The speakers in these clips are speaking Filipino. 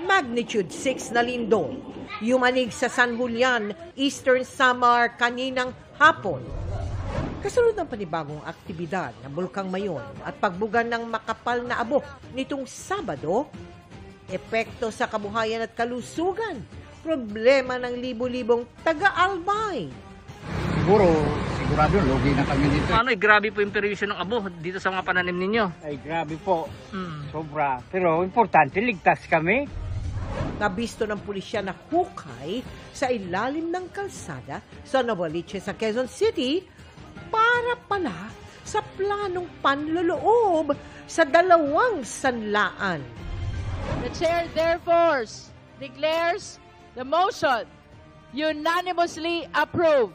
Magnitude 6 na lindol. Yumanig sa San Julian, Eastern Samar kaninang hapon. Kasunod ng panibagong aktibidad ng Bulkang Mayon at pagbugan ng makapal na abo nitong Sabado, epekto sa kabuhayan at kalusugan, problema ng libo-libong taga-Albay. Sigurado, lugi na kami dito. Grabe po yung perwisyo ng abo dito sa mga pananim ninyo. Ay, grabe po. Sobra. Pero importante, ligtas kami. Nabisto ng pulisya na hukay sa ilalim ng kalsada sa Novaliches sa Quezon City para pala sa planong panloloob sa dalawang sanlaan. The chair therefore declares the motion unanimously approved.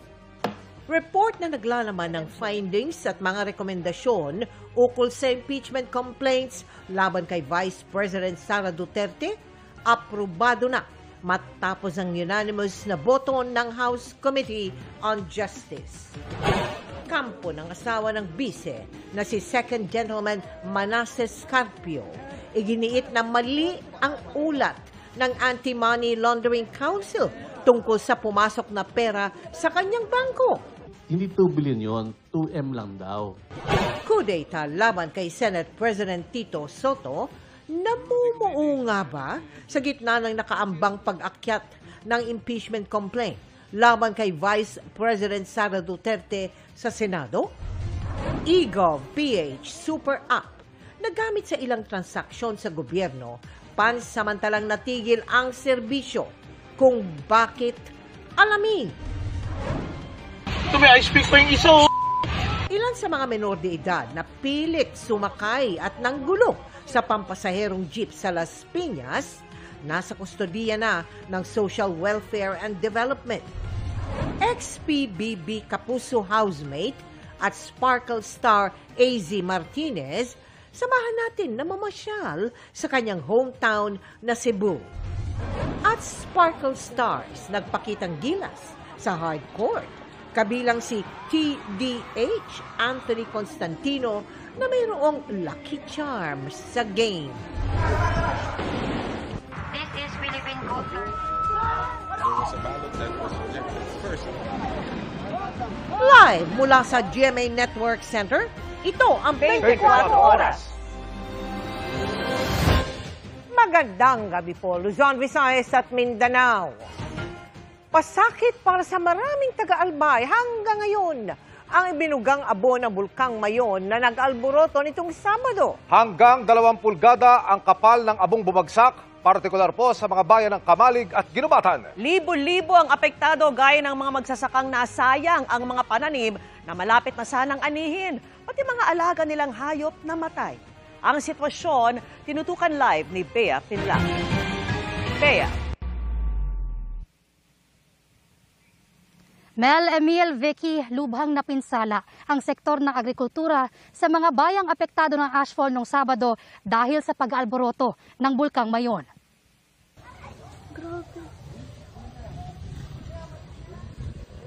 Report na naglalaman ng findings at mga rekomendasyon ukol sa impeachment complaints laban kay Vice President Sara Duterte, aprobado na matapos ang unanimous na boto ng House Committee on Justice. Kampo ng asawa ng bise na si Second Gentleman Manasseh Carpio, iginiit na mali ang ulat ng Anti-Money Laundering Council tungkol sa pumasok na pera sa kanyang bangko. Hindi 2 billion yun, 2M lang daw. Kudeta laban kay Senate President Tito Soto, namumuo nga ba sa gitna ng nakaambang pag-akyat ng impeachment complaint laban kay Vice President Sara Duterte sa Senado? eGov.ph Super App, nagamit sa ilang transaksyon sa gobyerno, pansamantalang natigil ang serbisyo. Kung bakit, alamin. Ilan sa mga menor de edad na pilit sumakay at nanggulo sa pampasaherong jeep sa Las Piñas, nasa kustodiya na ng Social Welfare and Development. XPBB Kapuso housemate at Sparkle Star AZ Martinez, samahan natin na mamasyal sa kanyang hometown na Cebu. At Sparkle Stars nagpakitang gilas sa hard court, kabilang si TDH Anthony Constantino na mayroong lucky charms sa game. This is Philippine culture. There was a ballot that was rejected first. Live mula sa GMA Network Center, ito ang 24 Oras. Magandang gabi po, Luzon, Visayas at Mindanao. Pasakit para sa maraming taga-Albay hanggang ngayon ang ibinugang abo ng Bulkang Mayon na nag-alboroto nitong Sabado. Hanggang 2 pulgada ang kapal ng abong bumagsak, partikular po sa mga bayan ng Kamalig at Ginubatan. Libo-libo ang apektado gaya ng mga magsasakang nasayang ang mga pananim na malapit na sanang anihin, pati mga alaga nilang hayop na matay. Ang sitwasyon, tinutukan live ni Bea Pinlang. Bea. Mel, Emil, Vicky, lubhang napinsala ang sektor ng agrikultura sa mga bayang apektado ng ashfall noong Sabado dahil sa pag-aalboroto ng Bulkang Mayon. Grabe.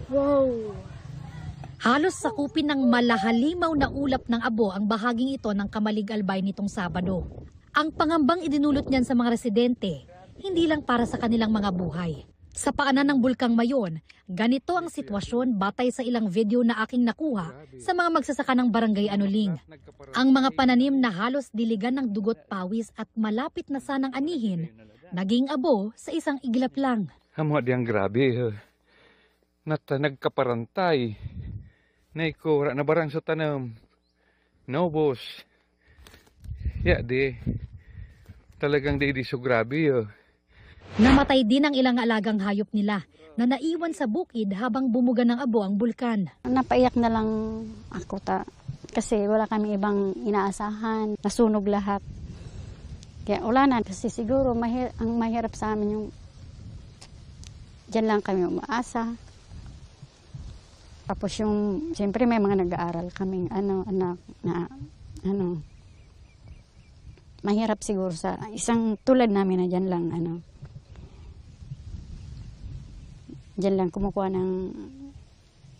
Wow. Halos sakupin ng malahalimaw na ulap ng abo ang bahaging ito ng Kamalig Albay nitong Sabado. Ang pangambang idinulot niyan sa mga residente, hindi lang para sa kanilang mga buhay. Sa paanan ng Bulkang Mayon, ganito ang sitwasyon batay sa ilang video na aking nakuha sa mga magsasaka ng Barangay Anuling. Ang mga pananim na halos diligan ng dugot pawis at malapit na sanang anihin, naging abo sa isang iglap lang. Hamo diyang grabe. Nagkaparantay. Naikura na barang sa tanam. No, boss. Ya, talagang di so grabe. Namatay din ang ilang alagang hayop nila na naiwan sa bukid habang bumuga ng abo ang bulkan. Napaiyak na lang ako kasi wala kami ibang inaasahan. Nasunog lahat. Kaya wala na. Kasi siguro ang mahirap sa amin yung dyan lang kami umaasa. Tapos yung, siyempre may mga nag-aaral kaming anak na mahirap siguro sa isang tulad namin na dyan lang dyan lang kumukuha ng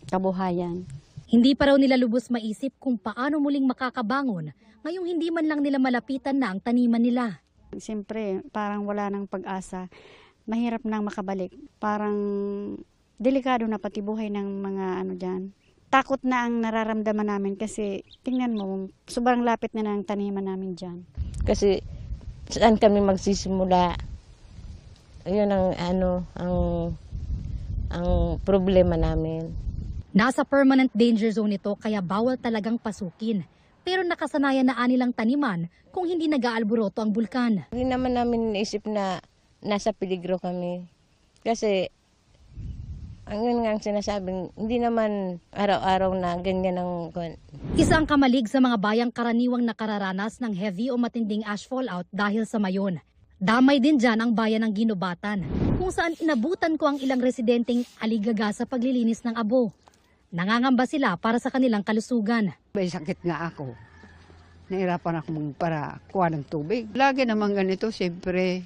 kabuhayan. Hindi pa raw nila lubos maisip kung paano muling makakabangon ngayong hindi man lang nila malapitan na ang taniman nila. Siyempre, parang wala nang pag-asa. Mahirap nang makabalik. Parang delikado na pati buhay ng mga dyan. Takot na ang nararamdaman namin kasi tingnan mo, sobrang lapit na ng taniman namin dyan. Kasi saan kami magsisimula? Ayun ang problema namin. Nasa permanent danger zone ito kaya bawal talagang pasukin. Pero nakasanayan na anilang taniman kung hindi nag-aalburoto ang bulkan. Hindi naman namin naisip na nasa peligro kami. Kasi ang yun nga ang sinasabing, hindi naman araw-araw na ganyan ang... Isang kamalig sa mga bayang karaniwang nakararanas ng heavy o matinding ash fallout dahil sa mayon. Damay din dyan ang bayan ng Ginobatan, kung saan inabutan ko ang ilang residenteng aligaga sa paglilinis ng abo. Nangangamba sila para sa kanilang kalusugan. May sakit nga ako. Nahirapan ako para kuha ng tubig. Lagi naman ganito, siyempre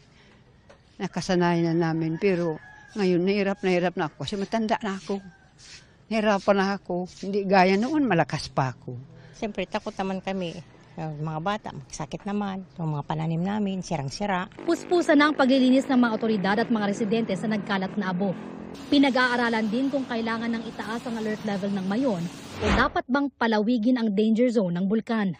nakasanayan na namin, pero ngayon, nahirap na ako kasi matanda na ako. Nahirapan na ako. Hindi gaya noon, malakas pa ako. Siyempre, takot naman kami. Mga bata, magsakit naman. Yung mga pananim namin, sirang-sira. Puspusan na ang paglilinis ng mga otoridad at mga residente sa nagkalat na abo. Pinag-aaralan din kung kailangan ng itaas ang alert level ng mayon o dapat bang palawigin ang danger zone ng bulkan.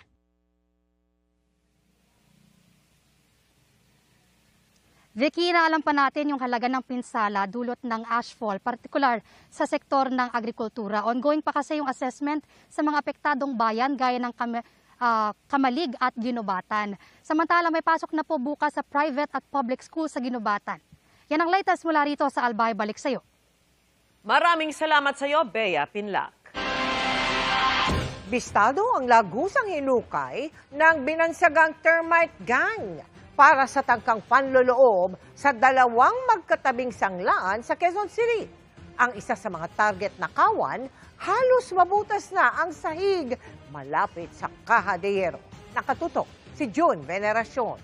Vicky, alam pa natin yung halaga ng pinsala dulot ng ashfall, partikular sa sektor ng agrikultura. Ongoing pa kasi yung assessment sa mga apektadong bayan gaya ng Kamalig at Ginobatan. Samantala may pasok na po bukas sa private at public school sa Ginobatan. Yan ang latest mula rito sa Albay. Balik sa iyo. Maraming salamat sa iyo, Bea Pinlac. Bistado ang lagusang hinukay ng binansagang termite gang para sa tangkang panloloob sa dalawang magkatabing sanglaan sa Quezon City. Ang isa sa mga target na kawan, halos mabutas na ang sahig malapit sa Caja de Hierro. Nakatutok si June Veneracion.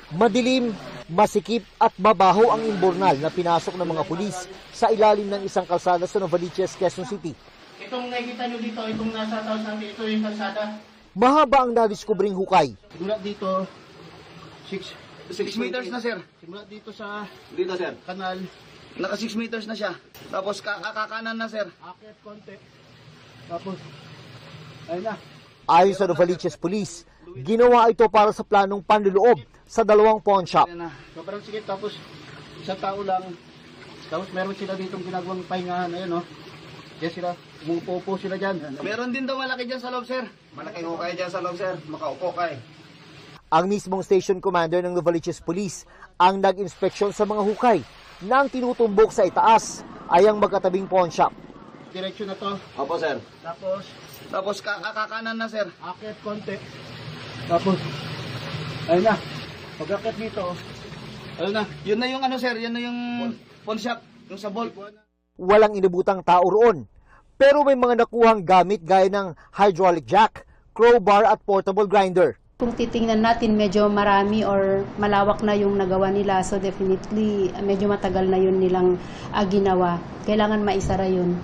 Madilim, masikip at mabaho ang imbornal na pinasok ng mga pulis sa ilalim ng isang kalsada sa Novaliches, Quezon City. Itong nakikita nyo dito, itong nasa taos natin, ito yung kalsada. Mahaba ang nadiskubring hukay. Simula dito, 6 meters na, sir. Simula dito sa sir, kanal. Naka 6 meters na siya. Tapos kakakanan na, sir. Akit konti. Tapos, ayun na. Ayon sa Novaliches Police, ginawa ito para sa planong panluloob sa dalawang pawn shop. Sobrang sikip, tapos isang tao lang. Tapos meron sila ditong ginagawang pahingahan. Ayun, no? Diyan sila, umupo sila dyan. Meron din daw malaki dyan sa loob, sir. Malaking hukay dyan sa loob, sir. Makaupo kayo. Ang mismong station commander ng Novaliches Police ang nag-inspeksyon sa mga hukay na ang tinutumbok sa itaas ay ang magkatabing pawn shop. Direksyon na to. Opo, sir. Tapos kakakanan na, sir. Akit konti. Tapos, ayun na. Pag-akit dito, ayun na. Yun na yung sir. Yun na yung pawn shop. Yung sa bolt. Walang inabutang tao roon. Pero may mga nakuhang gamit gaya ng hydraulic jack, crowbar at portable grinder. Kung titingnan natin, medyo marami or malawak na yung nagawa nila. So definitely, medyo matagal na yun nilang ginawa. Kailangan maisara yun.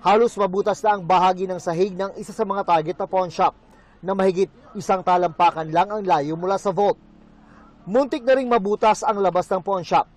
Halos mabutas na ang bahagi ng sahig ng isa sa mga target na pawn shop na mahigit isang talampakan lang ang layo mula sa vault. Muntik na ring mabutas ang labas ng pawn shop.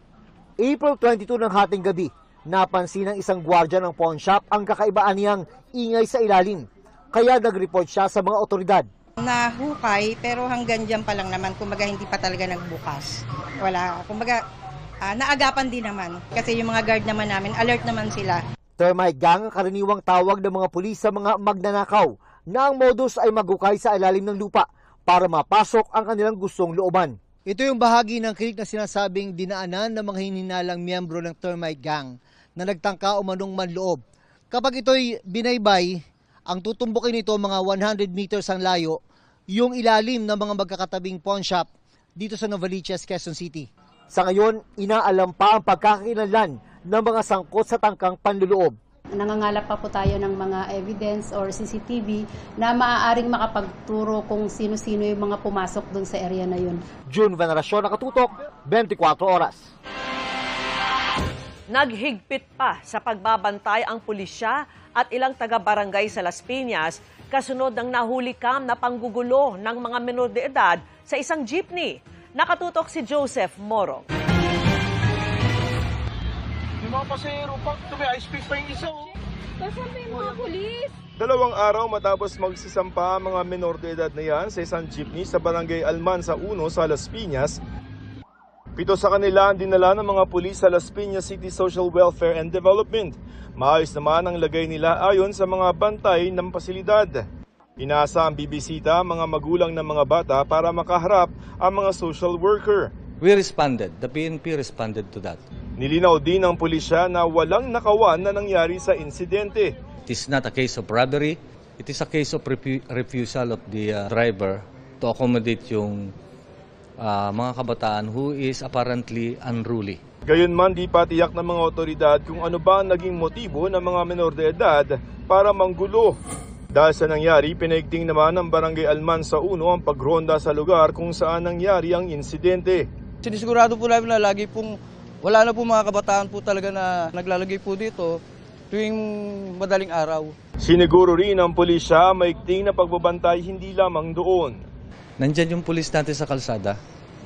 April 22 ng hating gabi, napansin ng isang gwardiya ng pawn shop ang kakaibaan niyang ingay sa ilalim. Kaya nag-report siya sa mga otoridad. Nahukay pero hanggang dyan pa lang naman, kumbaga hindi pa talaga nagbukas. Wala, kumbaga naagapan din naman kasi yung mga guard naman namin, alert naman sila. Termite gang ang karaniwang tawag ng mga pulis sa mga magnanakaw na ang modus ay maghukay sa ilalim ng lupa para mapasok ang kanilang gustong looban. Ito yung bahagi ng kritik na sinasabing dinaanan ng mga hininalang miyembro ng termite gang na nagtangka o manong manloob. Kapag ito'y binaybay, ang tutumbukin nito mga 100 meters ang layo, yung ilalim ng mga magkakatabing pawn shop dito sa Novaliches, Quezon City. Sa ngayon, inaalam pa ang pagkakakilanlan ng mga sangkot sa tangkang panluloob. Nangangalap pa po tayo ng mga evidence or CCTV na maaaring makapagturo kung sino-sino yung mga pumasok dun sa area na yun. June Veneracion, Nakatutok, 24 Oras. Naghigpit pa sa pagbabantay ang pulisya at ilang taga-barangay sa Las Piñas kasunod ng nahulikam na panggugulo ng mga menor de edad sa isang jeepney. Nakatutok si Joseph Moro. Yung mga pasahero pa, may ice pick pa yung isa. Kasama yung mga pulis. 2 araw matapos magsisampa ang mga menor de edad na yan sa isang jeepney sa Barangay Almansa 1 sa Las Piñas. 7 sa kanila ang dinala ng mga pulis sa Las Piñas City Social Welfare and Development. Maayos naman ang lagay nila ayon sa mga bantay ng pasilidad. Inasa ang bibisita ang mga magulang ng mga bata para makaharap ang mga social worker. We responded. The PNP responded to that. Nilinaw din ng pulisya na walang nakawan na nangyari sa insidente. It is not a case of robbery. It is a case of refusal of the driver to accommodate yung mga kabataan who is apparently unruly. Gayunman, di pa tiyak ng mga otoridad kung ano ba ang naging motibo ng mga menor de edad para manggulo. Dahil sa nangyari, pinaigting naman ng Barangay Almansa 1 ang pagronda sa lugar kung saan nangyari ang insidente. Sinisigurado po namin na lagi pong wala na po mga kabataan po talaga na naglalagay po dito tuwing madaling araw. Siniguro rin ng pulisya maigting na pagbabantay hindi lamang doon. Nandyan yung pulis natin sa kalsada.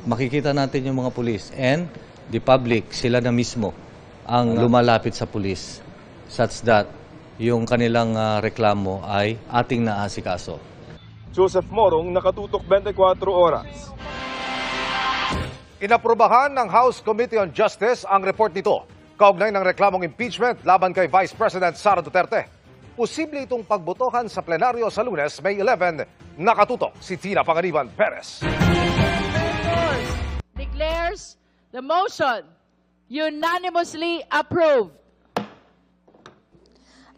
Makikita natin yung mga pulis and the public, sila na mismo ang lumalapit sa pulis such that yung kanilang reklamo ay ating naasikaso. Joseph Morong, Nakatutok 24 Oras. Inaprubahan ng House Committee on Justice ang report nito kaugnay ng reklamong impeachment laban kay Vice President Sara Duterte. Posible itong pagbotohan sa plenaryo sa Lunes, May 11. Nakatutok si Tina Panganiban Perez. Declares the motion unanimously approved.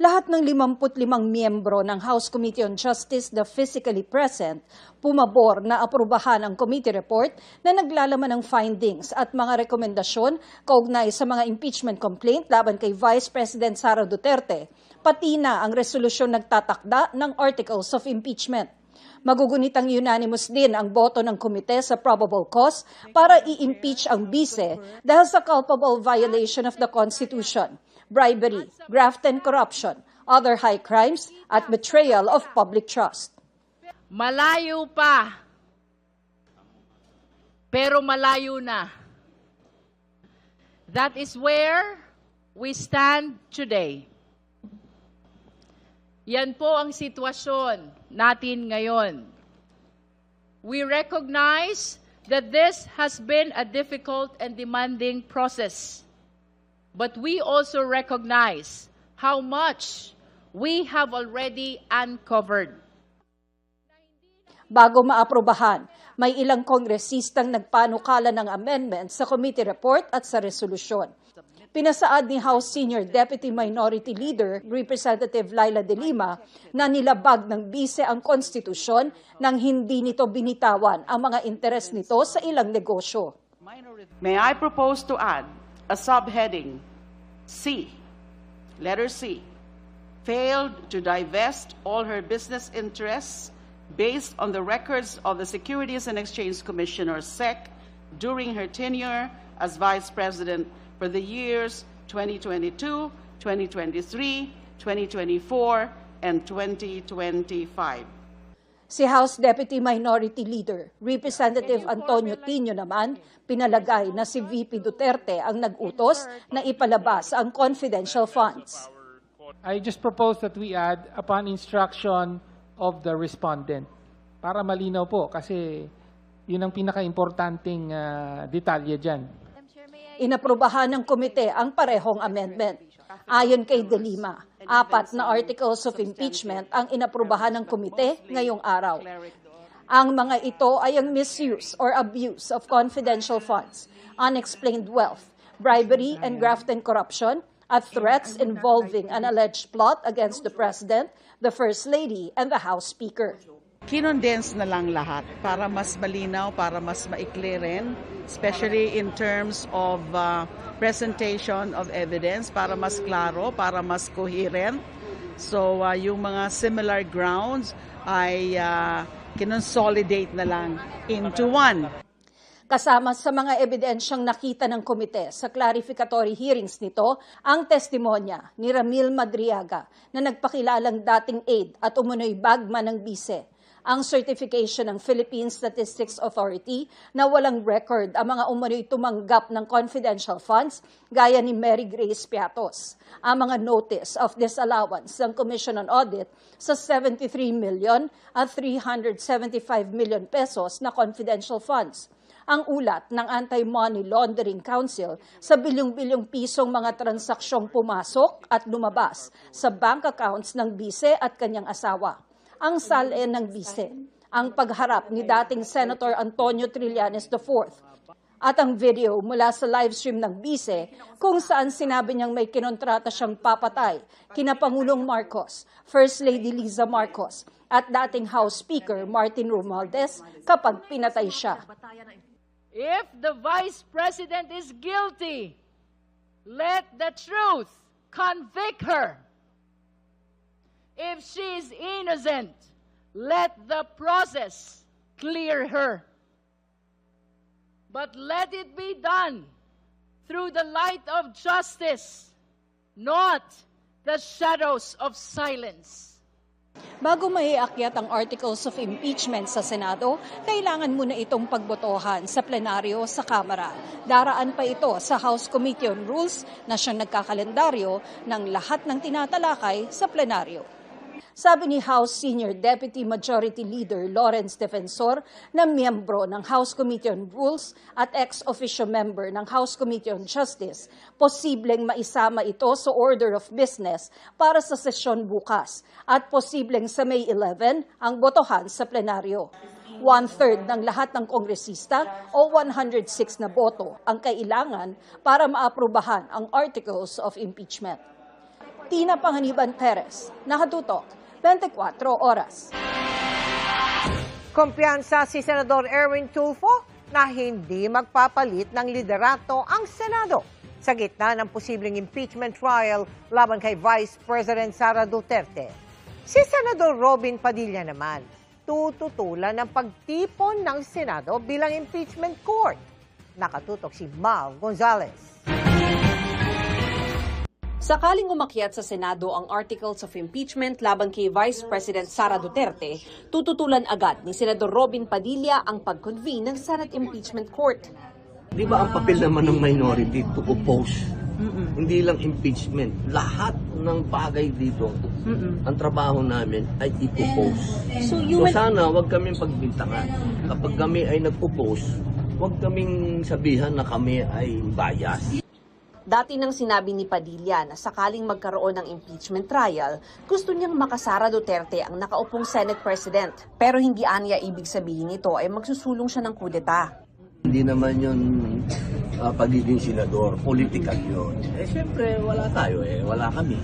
Lahat ng 55 miyembro ng House Committee on Justice na physically present, pumabor na aprubahan ang committee report na naglalaman ng findings at mga rekomendasyon kaugnay sa mga impeachment complaint laban kay Vice President Sara Duterte, pati na ang resolusyon nagtatakda ng articles of impeachment. Magugunitang unanimous din ang boto ng komite sa probable cause para i-impeach ang bise dahil sa culpable violation of the Constitution, bribery, graft and corruption, other high crimes, at betrayal of public trust. Malayo pa, pero malayo na. That is where we stand today. Yan po ang sitwasyon natin ngayon. We recognize that this has been a difficult and demanding process. But we also recognize how much we have already uncovered. Bago maaprubahan, may ilang kongresistang nagpanukala ng amendment sa committee report at sa resolusyon. Pinasaad ni House Senior Deputy Minority Leader, Representative Laila De Lima, na nilabag ng bise ang konstitusyon nang hindi nito binitawan ang mga interes nito sa ilang negosyo. May I propose to add a subheading C, letter C, failed to divest all her business interests based on the records of the Securities and Exchange Commission, or SEC, during her tenure as Vice President for the years 2022, 2023, 2024, and 2025. Si House Deputy Minority Leader, Representative Antonio Tino naman, pinalagay na si VP Duterte ang nag-utos na ipalabas ang confidential funds. I just propose that we add upon instruction of the respondent. Para malinaw po kasi yun ang pinaka-importanting detalye dyan. Inaprubahan ng komite ang parehong amendment. Ayon kay De Lima, 4 na articles of impeachment ang inaprubahan ng komite ngayong araw. Ang mga ito ay ang misuse or abuse of confidential funds, unexplained wealth, bribery and graft and corruption, at threats involving an alleged plot against the President, the First Lady, and the House Speaker. Kinondense na lang lahat para mas malinaw, para mas maikli rin, especially in terms of presentation of evidence, para mas klaro, para mas coherent. So yung mga similar grounds ay kinonsolidate na lang into one. Kasama sa mga ebidensyang nakita ng komite sa clarificatory hearings nito, ang testimonya ni Ramil Madriaga na nagpakilalang dating aide at umunoy bagman ng bise. Ang certification ng Philippine Statistics Authority na walang record ang mga umunoy tumanggap ng confidential funds gaya ni Mary Grace Piatos. Ang mga notice of disallowance ng Commission on Audit sa 73 million at 375 million pesos na confidential funds. Ang ulat ng Anti-Money Laundering Council sa bilyong-bilyong pisong mga transaksyong pumasok at lumabas sa bank accounts ng bise at kanyang asawa. Ang salin ng bise, ang pagharap ni dating Senator Antonio Trillanes IV, at ang video mula sa livestream ng bise kung saan sinabi niyang may kinontrata siyang papatay kina Pangulong Marcos, First Lady Liza Marcos, at dating House Speaker Martin Romualdez kapag pinatay siya. If the Vice President is guilty, let the truth convict her. If she is innocent, let the process clear her. But let it be done through the light of justice, not the shadows of silence. Bago maiakyat ang articles of impeachment sa Senado, kailangan muna itong pagbotohan sa plenaryo sa Kamara. Daraan pa ito sa House Committee on Rules na siyang nagkakalendaryo ng lahat ng tinatalakay sa plenaryo. Sabi ni House Senior Deputy Majority Leader Lawrence Defensor na miyembro ng House Committee on Rules at ex-officio member ng House Committee on Justice, posibleng maisama ito sa order of business para sa sesyon bukas at posibleng sa May 11 ang botohan sa plenaryo. 1/3 ng lahat ng kongresista o 106 na boto ang kailangan para maaprubahan ang articles of impeachment. Tina Panganiban Perez, nakatutok, 24 oras. Kumpiyansa si Senador Erwin Tulfo na hindi magpapalit ng liderato ang Senado sa gitna ng posibleng impeachment trial laban kay Vice President Sara Duterte. Si Senador Robin Padilla naman, tututulan ng pagtipon ng Senado bilang impeachment court. Nakatutok si Mal Gonzalez. Sakaling umakyat sa Senado ang articles of impeachment laban kay Vice President Sara Duterte, tututulan agad ni Senador Robin Padilla ang pag-convene ng Senate Impeachment Court. Di ba ang papel naman ng minority to oppose? Hindi lang impeachment. Lahat ng bagay dito, ang trabaho namin ay i-oppose. So sana wag kaming pagbintangan. Kapag kami ay nag-oppose, wag kaming sabihan na kami ay bias. Dati nang sinabi ni Padilla na sakaling magkaroon ng impeachment trial, gusto niyang makasara Duterte ang nakaupong Senate President. Pero hindi aniya ibig sabihin nito ay magsusulong siya ng kudeta. Hindi naman yun pagiging senador, political yun. Siyempre wala tayo wala kami.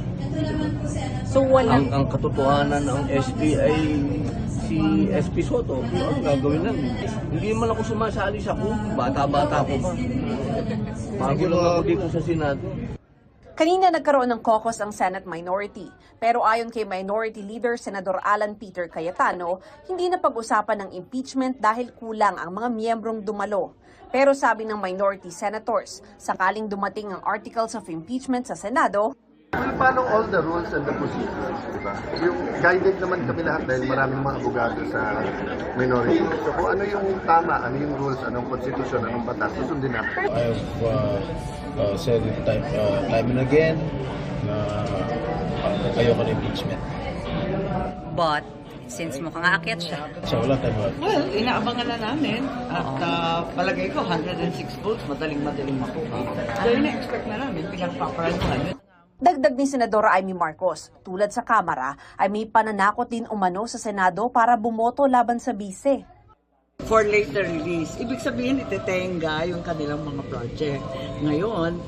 So ang katotohanan ng SP ay si SP Soto. Ano gagawin namin? Hindi man ako sumasali sa bata-bata ko pa. Bago lang ako dito sa Senado. Kanina nagkaroon ng caucus ang Senate minority, pero ayon kay Minority Leader Senador Alan Peter Cayetano, hindi na pag-usapan ng impeachment dahil kulang ang mga miyembrong dumalo. Pero sabi ng minority senators, sakaling dumating ang articles of impeachment sa Senado, we'll follow all the rules and the procedures, di ba? Yung guided naman kami lahat dahil maraming mga abogado sa minority. So kung ano yung tama, ano yung rules, anong constitution, anong batas, susundin natin. I've said it time and again na ayoko na impeachment. But since mukhang aakyat siya. So wala tayo. Well, inaabangan na namin at palagay ko 106 votes, madaling makuha. So ina-expect na namin, pinagpaparantuhan yun. Dagdag ni Senadora Amy Marcos, tulad sa Kamara, ay may pananakot din umano sa Senado para bumoto laban sa bise. For later release, ibig sabihin itetenga yung kanilang mga project. Ngayon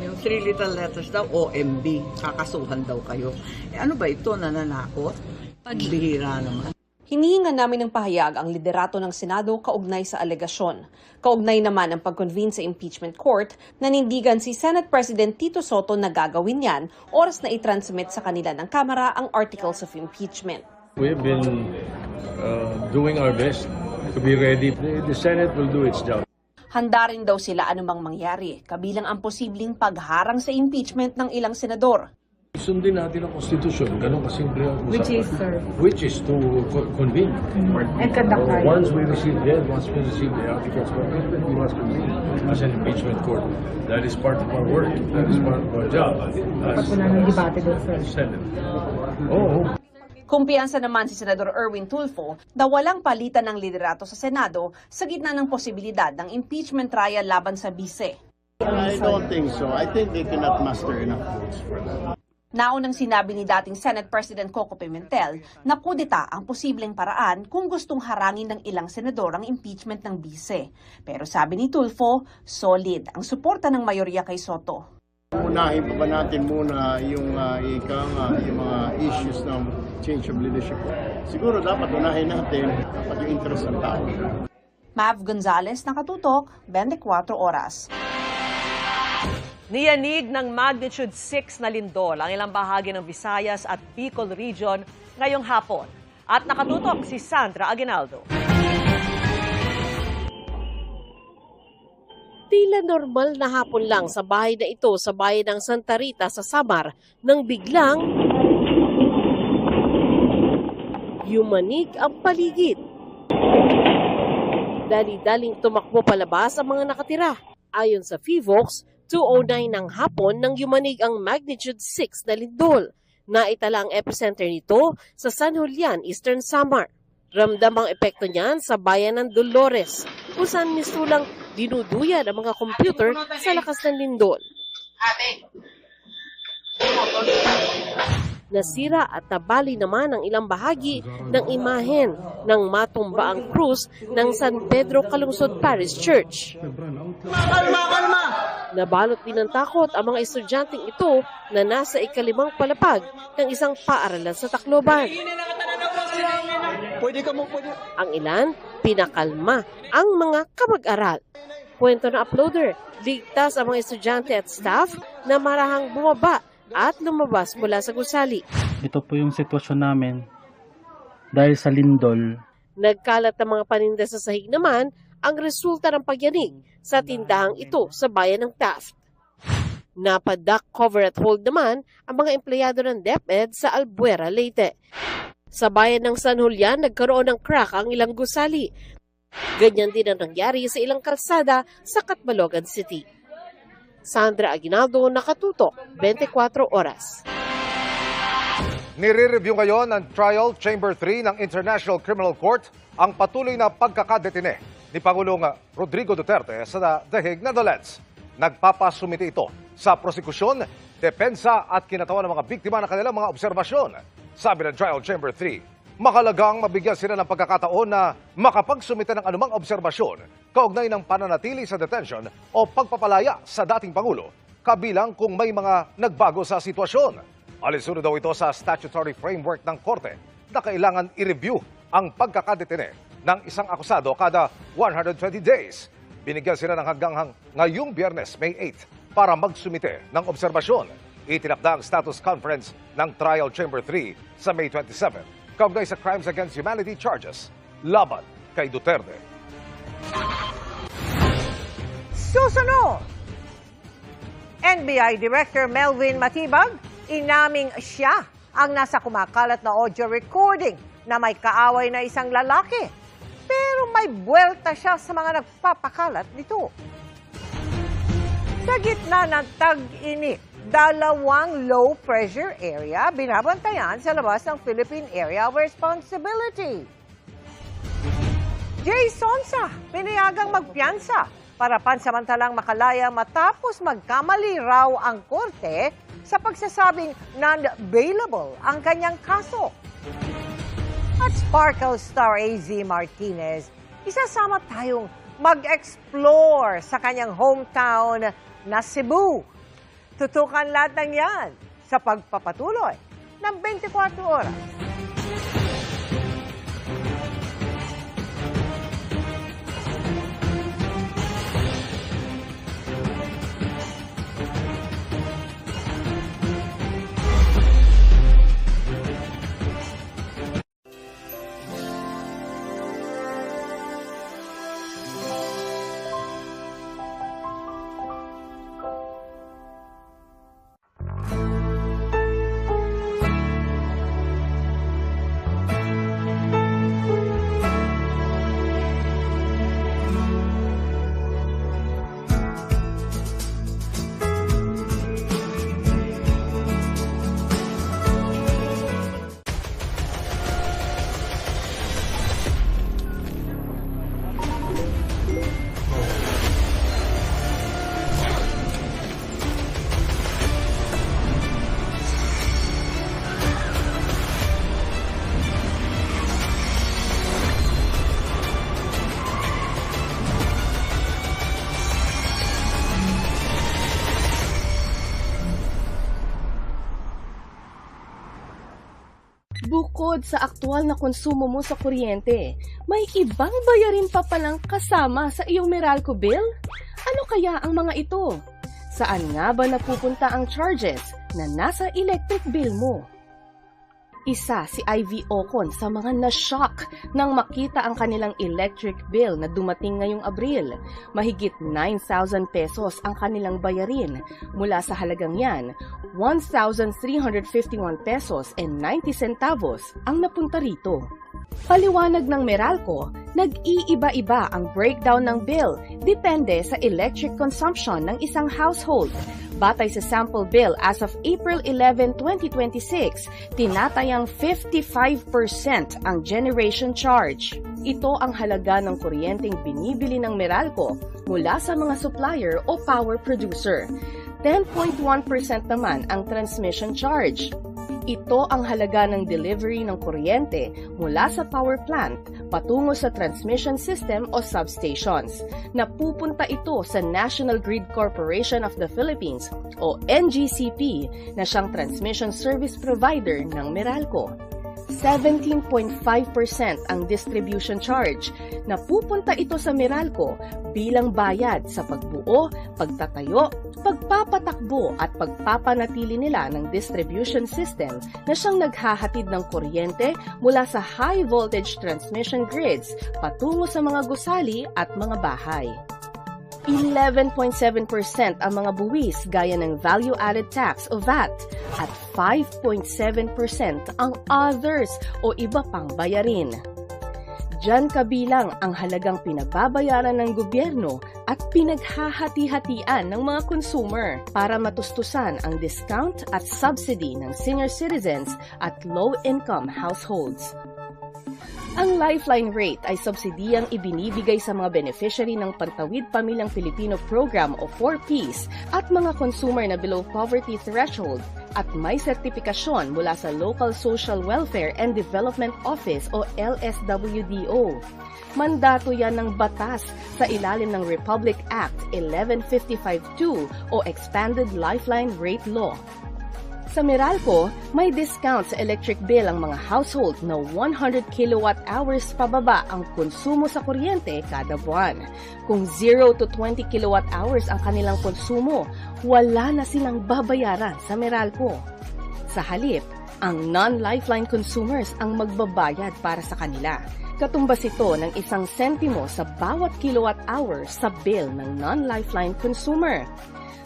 yung 3 little letters daw, OMB, kakasuhan daw kayo. Ano ba ito, nananakot? Pagbihira naman. Hinihingan namin ng pahayag ang liderato ng Senado kaugnay sa alegasyon. Kaugnay naman ang pag-convene sa impeachment court, nanindigan si Senate President Tito Soto na gagawin yan oras na i-transmit sa kanila ng Kamara ang articles of impeachment. We have been doing our best to be ready. The Senate will do its job. Handa rin daw sila anumang mangyari, kabilang ang posibleng pagharang sa impeachment ng ilang senador. Sundin natin ang konstitusyon, ganun kasimple ang usapan. Which is, sir? Which is to convene. And conduct trial. Once we receive the articles of impeachment, we must convene as an impeachment court. That is part of our work. That is part of our job. Dapat wala nang debate doon, sir. Senate. Oh. Kumpiyansa naman si Senador Erwin Tulfo na walang palitan ng liderato sa Senado sa gitna ng posibilidad ng impeachment trial laban sa bise. I don't think so. I think they cannot muster enough votes for that. Naunang sinabi ni dating Senate President Coco Pimentel na kudeta ang posibleng paraan kung gustong harangin ng ilang senador ang impeachment ng bise. Pero sabi ni Tulfo, solid ang suporta ng mayorya kay Soto. Unahin pa ba natin muna yung yung mga issues ng change of leadership? Siguro dapat unahin natin dapat yung interest ng tao. Mav Gonzalez, Nakatutok, 24 Oras. Niyanig ng magnitude 6 na lindol ang ilang bahagi ng Visayas at Bicol Region ngayong hapon. At nakatutok si Sandra Aguinaldo. Tila normal na hapon lang sa bahay na ito sa bayan ng Santa Rita sa Samar nang biglang yumanig ang paligid. Dali-daling tumakbo palabas ang mga nakatira. Ayon sa PHIVOX, 2:09 ng hapon nang yumanig ang magnitude 6 na lindol. Naitala ang epicenter nito sa San Julian, Eastern Samar. Ramdam ang epekto niyan sa bayan ng Dolores, kung saan mistulang dinuduyan ang mga computer sa lakas ng lindol. Nasira at nabali naman ang ilang bahagi ng imahen ng matumba ang krus ng San Pedro Calungsod Parish Church. Nabalot din ng takot ang mga estudyanteng ito na nasa ikalimang palapag ng isang paaralan sa Tacloban. Ang ilan, pinakalma ang mga kamag-aral. Kwento na uploader, ligtas ang mga estudyante at staff na marahang bumaba at lumabas mula sa gusali. Ito po yung sitwasyon namin dahil sa lindol. Nagkalat ng mga paninda sa sahig naman ang resulta ng pagyanig sa tindahang ito sa bayan ng Taft. Napadak cover at hold naman ang mga empleyado ng DepEd sa Albuera, Leyte. Sa bayan ng San Julian, nagkaroon ng crack ang ilang gusali. Ganyan din ang nangyari sa ilang kalsada sa Catbalogan City. Sandra Aguinaldo, Nakatutok, 24 Oras. Nire-review ngayon ng Trial Chamber 3 ng International Criminal Court ang patuloy na pagkakadetine ni Pangulong Rodrigo Duterte sa The Hague, Netherlands. Nagpapasumite ito sa prosekusyon, depensa at kinatawan ng mga biktima ng kanilang mga obserbasyon. Sabi ng Trial Chamber 3, makalagang mabigyan sila ng pagkakataon na makapagsumite ng anumang obserbasyon kaugnay ng pananatili sa detention o pagpapalaya sa dating Pangulo, kabilang kung may mga nagbago sa sitwasyon. Alinsunod daw ito sa statutory framework ng Korte na kailangan i-review ang pagkakadetine ng isang akusado kada 120 days. Binigyan sila ng hanggang ngayong Biyernes, May 8, para magsumite ng obserbasyon. Itinakda ang status conference ng Trial Chamber 3 sa May 27, kaugnay sa Crimes Against Humanity charges laban kay Duterte. Susunod! NBI Director Melvin Matibag, inaming siya ang nasa kumakalat na audio recording na may kaaway na isang lalaki. Pero may buwelta siya sa mga nagpapakalat nito. Sa gitna ng tag-init, 2 low-pressure area binabantayan sa labas ng Philippine Area of Responsibility. Jay Sonsa, pinayagang magpiyansa para pansamantalang makalaya matapos magkamali raw ang korte sa pagsasabing non-bailable ang kanyang kaso. At Sparkle star AZ Martinez, isasama tayong mag-explore sa kanyang hometown na Cebu. Tutukan lahat ng yan sa pagpapatuloy ng 24 oras. Bukod sa aktual na konsumo mo sa kuryente, may ibang bayarin pa palang kasama sa iyong Meralco bill? Ano kaya ang mga ito? Saan nga ba napupunta ang charges na nasa electric bill mo? Isa si Ivy Ocon sa mga na-shock nang makita ang kanilang electric bill na dumating ngayong Abril. Mahigit 9,000 pesos ang kanilang bayarin. Mula sa halagang yan, 1,351 pesos and 90 centavos ang napunta rito. Paliwanag ng Meralco, nag-iiba-iba ang breakdown ng bill depende sa electric consumption ng isang household. Batay sa sample bill as of April 11, 2026, tinatayang 55% ang generation charge. Ito ang halaga ng kuryenteng binibili ng Meralco mula sa mga supplier o power producer. 10.1% naman ang transmission charge. Ito ang halaga ng delivery ng kuryente mula sa power plant patungo sa transmission system o substations. Napupunta ito sa National Grid Corporation of the Philippines o NGCP na siyang transmission service provider ng Meralco. 17.5% ang distribution charge. Napupunta ito sa Meralco bilang bayad sa pagbuo, pagtatayo, pagpapatakbo at pagpapanatili nila ng distribution system na siyang naghahatid ng kuryente mula sa high voltage transmission grids patungo sa mga gusali at mga bahay. 11.7% ang mga buwis gaya ng value-added tax o VAT at 5.7% ang others o iba pang bayarin. Diyan kabilang ang halagang pinababayaran ng gobyerno at pinaghahati-hatian ng mga consumer para matustusan ang discount at subsidy ng senior citizens at low-income households. Ang Lifeline rate ay subsidiyang ibinibigay sa mga beneficiary ng Pantawid Pamilyang Pilipino Program o 4Ps at mga consumer na below poverty threshold at may sertifikasyon mula sa Local Social Welfare and Development Office o LSWDO. Mandato yan ng batas sa ilalim ng Republic Act 11552 o Expanded Lifeline Rate Law. Sa Meralco, may discount sa electric bill ang mga household na 100 kilowatt-hours pababa ang konsumo sa kuryente kada buwan. Kung 0 to 20 kilowatt-hours ang kanilang konsumo, wala na silang babayaran sa Meralco. Sa halip, ang non-lifeline consumers ang magbabayad para sa kanila. Katumbas ito ng 1 sentimo sa bawat kilowatt-hour sa bill ng non-lifeline consumer.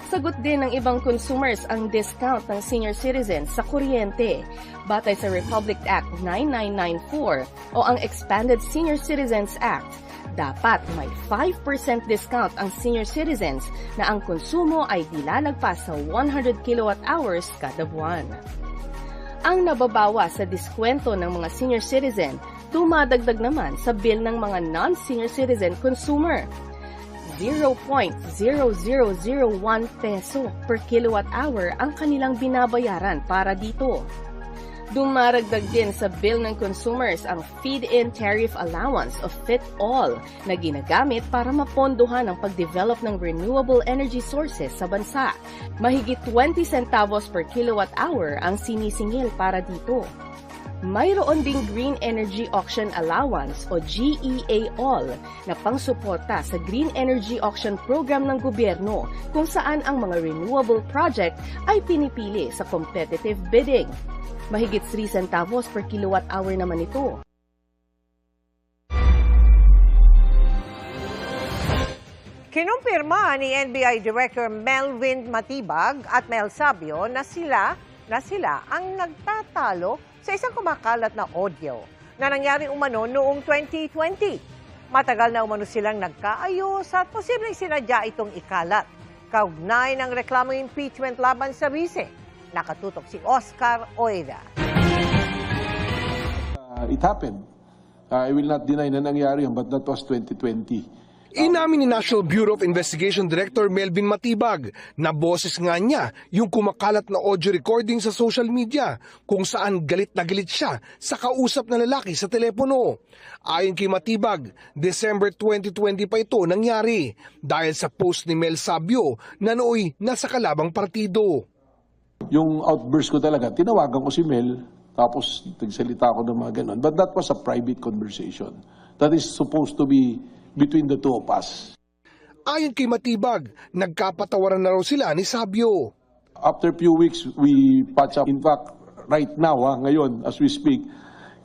Sagot din ng ibang consumers ang discount ng senior citizens sa kuryente. Batay sa Republic Act 9994 o ang Expanded Senior Citizens Act, dapat may 5% discount ang senior citizens na ang konsumo ay dilalagpas sa 100 kilowatt-hours kada buwan. Ang nababawa sa diskwento ng mga senior citizen, dumadagdag naman sa bill ng mga non-senior citizen consumer. 0.0001 peso per kilowatt-hour ang kanilang binabayaran para dito. Dumaragdag din sa bill ng consumers ang feed-in tariff allowance o FIT-all na ginagamit para mapondohan ang pagdevelop ng renewable energy sources sa bansa. Mahigit 20 centavos per kilowatt-hour ang sinisingil para dito. Mayroon ding Green Energy Auction Allowance o GEA-all na pangsuporta sa Green Energy Auction Program ng gobyerno kung saan ang mga renewable project ay pinipili sa competitive bidding. Mahigit 3 centavos per kilowatt-hour naman ito. Kinumpirma ni NBI Director Melvin Matibag at Mel Sabio na sila ang nagtatalo sa isang kumakalat na audio na nangyari umano noong 2020. Matagal na umano silang nagkaayos at posibleng sinadya itong ikalat. Kaugnay ng reklamong impeachment laban sa vice. Nakatutok si Oscar Oida. It happened. I will not deny na nangyari yun, but that was 2020. Inamin ni National Bureau of Investigation Director Melvin Matibag na boses nga niya yung kumakalat na audio recording sa social media kung saan galit na galit siya sa kausap na lalaki sa telepono. Ayon kay Matibag, December 2020 pa ito nangyari dahil sa post ni Mel Sabio na nooy nasa kalabang partido. Yung outburst ko talaga, tinawagan ko si Mel Tapos nagsalita ako ng mga ganon. But that was a private conversation. That is supposed to be between the two of us. Ayon kay Matibag, nagkapatawaran na raw sila ni Sabio. After few weeks, we patch up. In fact, right now, ngayon, as we speak,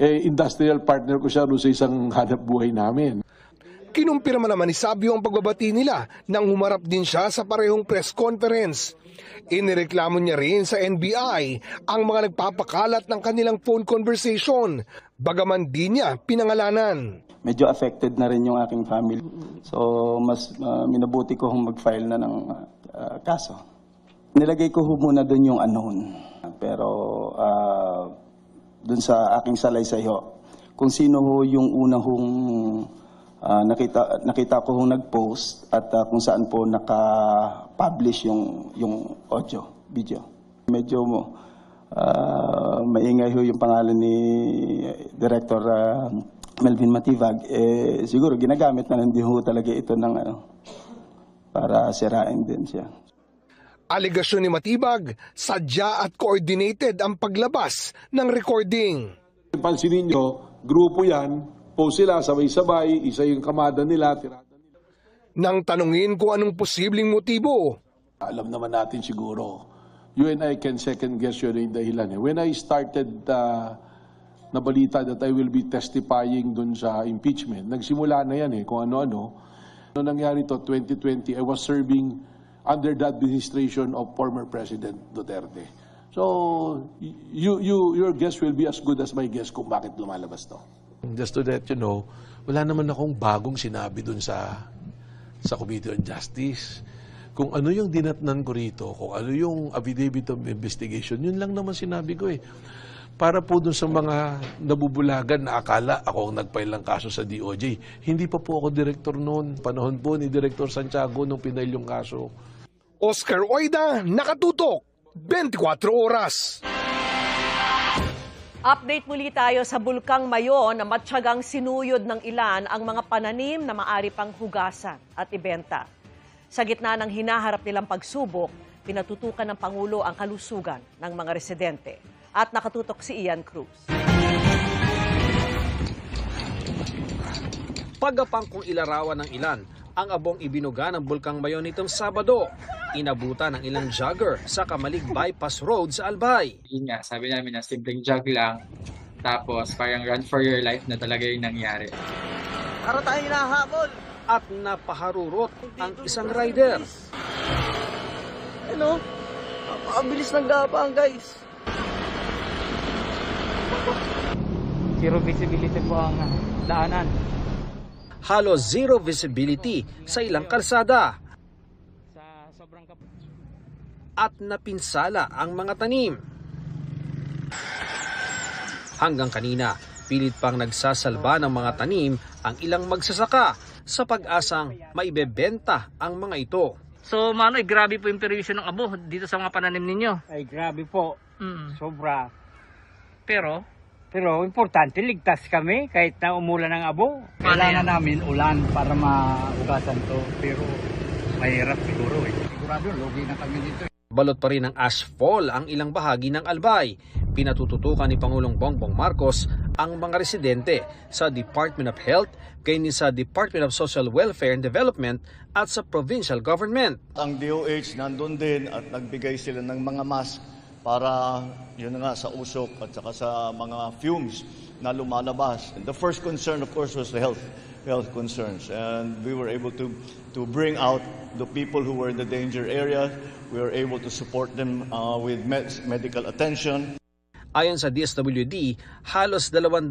industrial partner ko siya doon sa isang hanap buhay namin. Kinumpirma naman ni Sabio ang pagbabati nila nang humarap din siya sa parehong press conference. Inireklamo niya rin sa NBI ang mga nagpapakalat ng kanilang phone conversation, bagaman di niya pinangalanan. Medyo affected na rin yung aking family. So mas minabuti ko mag-file na ng kaso. Nilagay ko muna doon yung unknown. Pero doon sa aking salaysay kung sino yung unang nakita ko nag-post at kung saan po naka-publish yung audio, video. Medyo maingay yung pangalan ni Director Melvin Matibag. Siguro ginagamit na hindi talaga ito ng para sirain din siya. Alegasyon ni Matibag, sadya at coordinated ang paglabas ng recording. Pansinin nyo, grupo yan, post sila sabay-sabay, isa yung kamada nila, tirada nila. Nang tanungin kung anong posibleng motibo. Alam naman natin siguro, you and I can second guess yun yung dahilan. When I started na balita that I will be testifying dun sa impeachment, nagsimula na yan kung ano-ano. Noong nangyari to 2020, I was serving under the administration of former President Duterte. So, your guess will be as good as my guess kung bakit lumalabas to. Just to let you know, wala naman akong bagong sinabi dun sa Committee on Justice. Kung ano yung dinatnan ko rito, kung ano yung affidavit of investigation, yun lang naman sinabi ko Para po dun sa mga nabubulagan na akala ako ang nag-file ng kaso sa DOJ. Hindi pa po ako director noon. Panahon po ni Director Santiago nung pinail yung kaso. Oscar Oida, nakatutok, 24 oras. Update muli tayo sa Bulkang Mayon na matyagang sinuyod ng ilan ang mga pananim na maari pang hugasan at ibenta. Sa gitna ng hinaharap nilang pagsubok, pinatutukan ng Pangulo ang kalusugan ng mga residente. At nakatutok si Ian Cruz. Pagapang kung ilarawan ng ilan, ang abong ibinuga ng Bulkang Mayon nitong Sabado. Inabutan ng ilang jogger sa Kamalig Bypass Road sa Albay. Yun nga, sabi namin na simpleng jog lang, tapos parang run for your life na talaga yung nangyari. Para tayo hinahabol. At napaharurot ang isang rider. Ang bilis ng gabang, guys. Zero visibility po ang daanan. Halos zero visibility sa ilang kalsada. At napinsala ang mga tanim. Hanggang kanina, pilit pang nagsasalba ng mga tanim ang ilang magsasaka sa pag-asang maibebenta ang mga ito. So, grabe po yung perwisyo ng abo dito sa mga pananim ninyo. Ay, grabe po. Sobra. Pero importante, ligtas kami kahit na umulan ng abo. Kailangan namin ulan para maugasan to. Pero mahirap siguro Sigurado, lugi na kami dito. Balot pa rin ng ashfall ang ilang bahagi ng Albay. Pinatututukan ni Pangulong Bongbong Marcos ang mga residente sa Department of Health, gayon sa Department of Social Welfare and Development at sa provincial government. Ang DOH nandun din at nagbigay sila ng mga mask para yun nga sa usok at saka sa mga fumes na lumalabas. And the first concern of course was the health concerns, and we were able to bring out the people who were in the danger area. We were able to support them with medical attention. Ayon sa DSWD, halos 200,000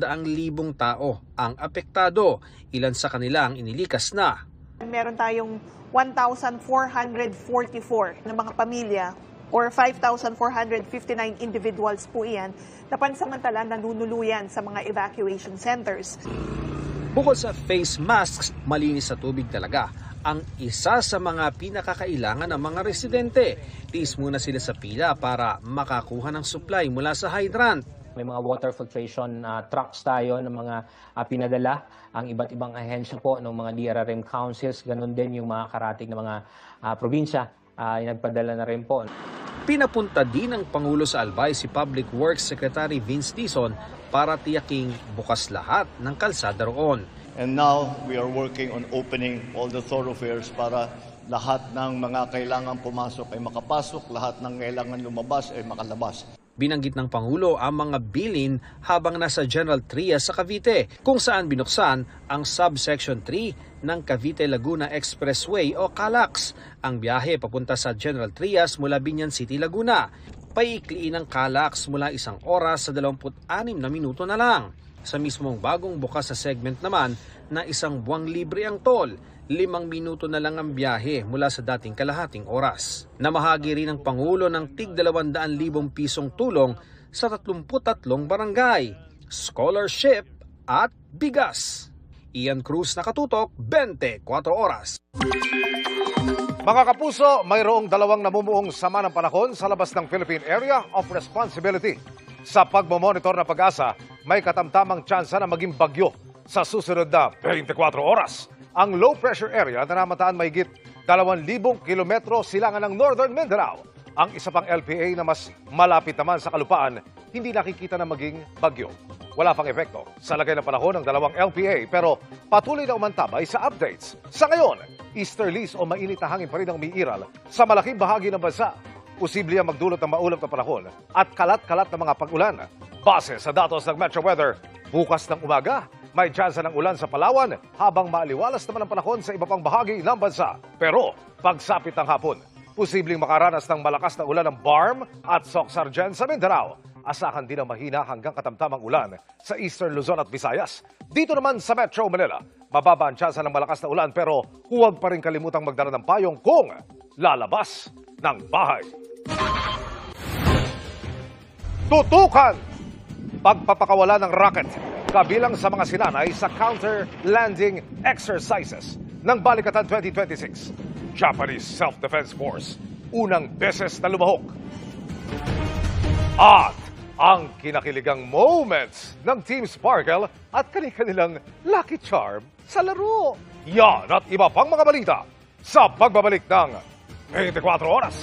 tao ang apektado. Ilan sa kanila ang inilikas na. Meron tayong 1,444 na mga pamilya or 5,459 individuals po iyan na pansamantala nanunuluyan sa mga evacuation centers. Bukod sa face masks, malinis sa tubig talaga ang isa sa mga pinakakailangan ng mga residente. Tiis muna sila sa pila para makakuha ng supply mula sa hydrant. May mga water filtration trucks tayo ng mga pinadala ang iba't ibang ahensya po ng mga DRRM councils. Ganon din yung mga karating ng mga probinsya, nagpadala na rin po. Pinapunta din ng Pangulo sa Albay si Public Works Secretary Vince Dizon para tiyaking bukas lahat ng kalsada roon. And now we are working on opening all the thoroughfares para lahat ng mga kailangan pumasok ay makapasok, lahat ng kailangan lumabas ay makalabas. Binanggit ng Pangulo ang mga bilin habang nasa General Trias sa Cavite, kung saan binuksan ang Subsection 3 ng Cavite-Laguna Expressway o CALAX. Ang biyahe papunta sa General Trias mula Binyan City, Laguna. Paiikliin ang CALAX mula 1 oras sa 26 na minuto na lang. Sa mismong bagong bukas sa segment naman na 1 buwang libre ang toll, 5 minuto na lang ang biyahe mula sa dating kalahating oras. Namahagi rin ng Pangulo ng tig 200,000 pisong tulong sa 33 barangay, scholarship at bigas. Ian Cruz, Nakatutok, 24 oras. Mga kapuso, mayroong 2 namumuong sama ng panahon sa labas ng Philippine Area of Responsibility. Sa pagmomonitor na Pag-asa, may katamtamang tsansa na maging bagyo sa susunod na 24 oras. Ang low pressure area na namataan mahigit 2,000 kilometro silangan ng Northern Mindanao. Ang isa pang LPA na mas malapit naman sa kalupaan, hindi nakikita na maging bagyo. Wala pang epekto sa lagay ng panahon ng 2 LPA pero patuloy na umantabay sa updates. Sa ngayon, easterlies o mainit na hangin pa rin ang umiiral sa malaking bahagi ng bansa. Posible ang magdulot ng maulap na panahon at kalat-kalat na mga pag-ulan. Base sa datos ng Metro Weather, bukas ng umaga, may tsansa ng ulan sa Palawan habang maaliwalas naman ang panahon sa iba pang bahagi ng bansa. Pero pagsapit ng hapon, posibleng makaranas ng malakas na ulan ng Barm at Soxargen sa Mindanao. Asahan din ang mahina hanggang katamtamang ulan sa Eastern Luzon at Visayas. Dito naman sa Metro Manila, mababa ang tsansa ng malakas na ulan pero huwag pa rin kalimutang magdala ng payong kung lalabas ng bahay. Tutukan! Pagpapakawala ng rocket kabilang sa mga sinanay sa counter-landing exercises ng Balikatan 2026. Japanese Self-Defense Force, unang beses na lumahok. At ang kinakiligang moments ng Team Sparkle at kanilang Lucky Charm sa laro. Yan at iba pang mga balita sa pagbabalik ng 24 oras.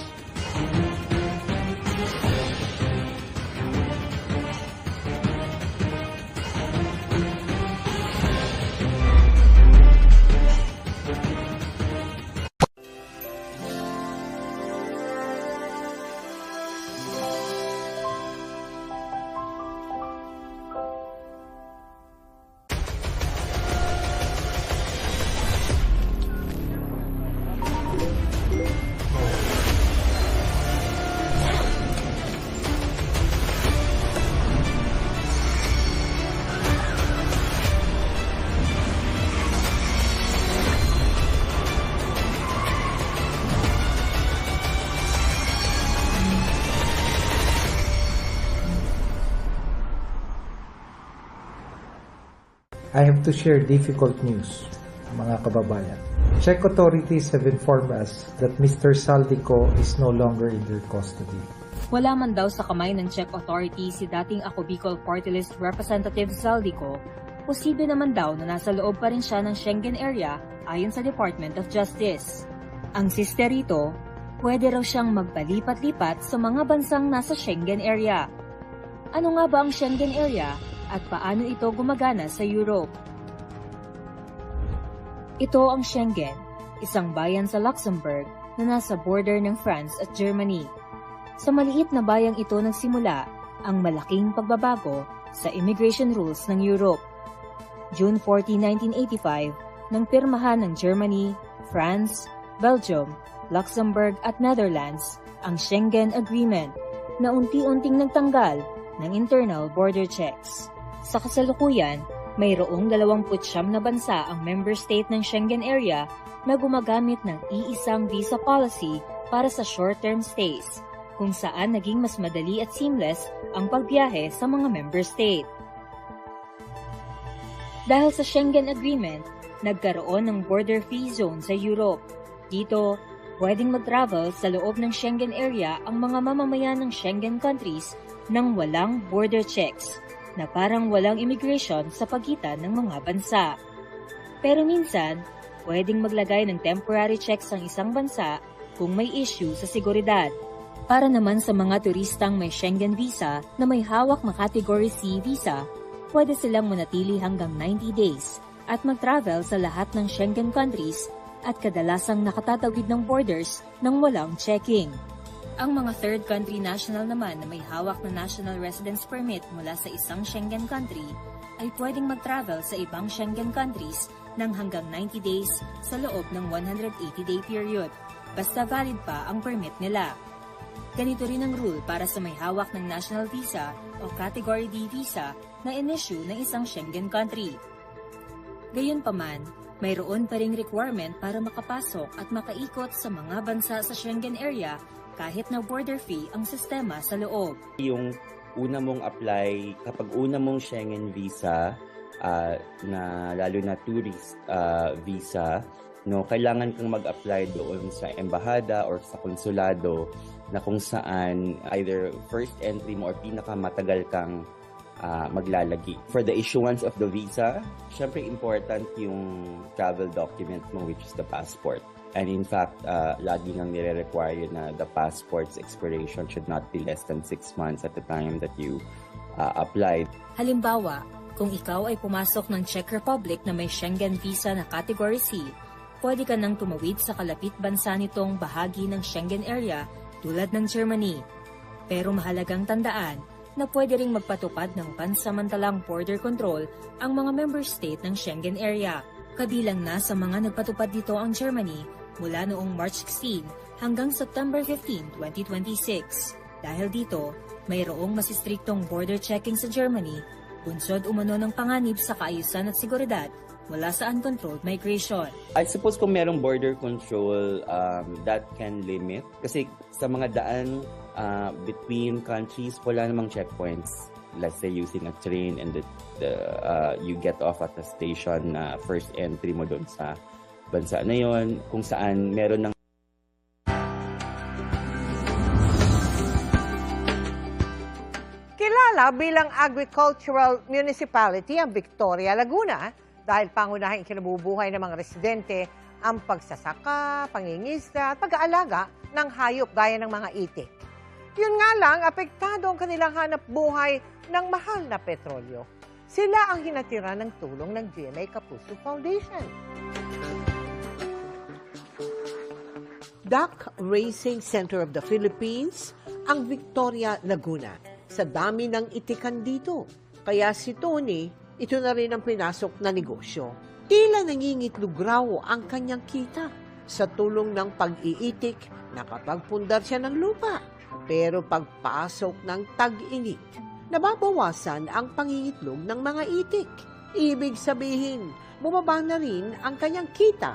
I have to share difficult news, mga kababayan. Czech authorities have informed us that Mr. Saldico is no longer in their custody. Wala man daw sa kamay ng Czech authorities si dating Ako Bicol Party List Representative Saldico, posible naman daw na nasa loob pa rin siya ng Schengen area ayon sa Department of Justice. Ang sister rito, pwede raw siyang magpalipat-lipat sa mga bansang nasa Schengen area. Ano nga ba ang Schengen area? At paano ito gumagana sa Europe? Ito ang Schengen, isang bayan sa Luxembourg na nasa border ng France at Germany. Sa maliit na bayang ito nagsimula ang malaking pagbabago sa immigration rules ng Europe. June 14, 1985, nang pirmahan ng Germany, France, Belgium, Luxembourg at Netherlands ang Schengen Agreement na unti-unting nagtanggal ng internal border checks. Sa kasalukuyan, mayroong 29 na bansa ang member state ng Schengen area na gumagamit ng iisang visa policy para sa short-term stays, kung saan naging mas madali at seamless ang pagbiyahe sa mga member state. Dahil sa Schengen Agreement, nagkaroon ng border-free zone sa Europe. Dito, pwedeng mag-travel sa loob ng Schengen area ang mga mamamayan ng Schengen countries nang walang border checks, na parang walang immigration sa pagitan ng mga bansa. Pero minsan, pwedeng maglagay ng temporary checks ang isang bansa kung may issue sa seguridad. Para naman sa mga turistang may Schengen visa na may hawak na Category C visa, pwede silang manatili hanggang 90 days at mag-travel sa lahat ng Schengen countries at kadalasang nakatatawid ng borders nang walang checking. Ang mga third country national naman na may hawak na national residence permit mula sa isang Schengen country ay pwedeng mag-travel sa ibang Schengen countries ng hanggang 90 days sa loob ng 180-day period, basta valid pa ang permit nila. Ganito rin ang rule para sa may hawak ng national visa o Category D visa na in-issue ng isang Schengen country. Gayunpaman, mayroon pa ring requirement para makapasok at makaikot sa mga bansa sa Schengen area kahit na border free ang sistema sa loob. Yung una mong apply, kapag una mong Schengen visa, na lalo na tourist visa, no, kailangan kang mag-apply doon sa embahada or sa konsulado na kung saan either first entry mo or pinakamatagal kang maglalagi. For the issuance of the visa, syempre important yung travel document mo, which is the passport. And in fact, lagi nang nire-require na the passport's expiration should not be less than 6 months at the time that you applied. Halimbawa, kung ikaw ay pumasok ng Czech Republic na may Schengen visa na Category C, pwede ka nang tumawid sa kalapit bansa nitong bahagi ng Schengen area tulad ng Germany. Pero mahalagang tandaan na pwede ring magpatupad ng pansamantalang border control ang mga member state ng Schengen area. Kabilang na sa mga nagpatupad dito ang Germany mula noong March 16 hanggang September 15, 2026. Dahil dito, mayroong masistriktong border checking sa Germany, bunsod umano ng panganib sa kaayusan at seguridad mula sa uncontrolled migration. I suppose kung merong border control, that can limit. Kasi sa mga daan between countries, wala namang checkpoints. Let's say using a train and you get off at the station na first entry mo doon sa bansa na yon, kung saan meron ng Kilala bilang agricultural municipality ang Victoria, Laguna dahil pangunahing kinabubuhay ng mga residente ang pagsasaka, pangingisda at pag-aalaga ng hayop gaya ng mga itik. Yun nga lang, apektado ang kanilang hanap buhay ng mahal na petrolyo. Sila ang hinatira ng tulong ng GMA Kapuso Foundation. Duck Racing Center of the Philippines, ang Victoria, Laguna. Sa dami ng itikan dito. Kaya si Tony, ito na rin ang pinasok na negosyo. Tila nangingitlog raw ang kanyang kita. Sa tulong ng pag-iitik, nakapagpundar siya ng lupa. Pero pagpasok ng tag-init, nababawasan ang pangingitlog ng mga itik. Ibig sabihin, bumaba na rin ang kanyang kita.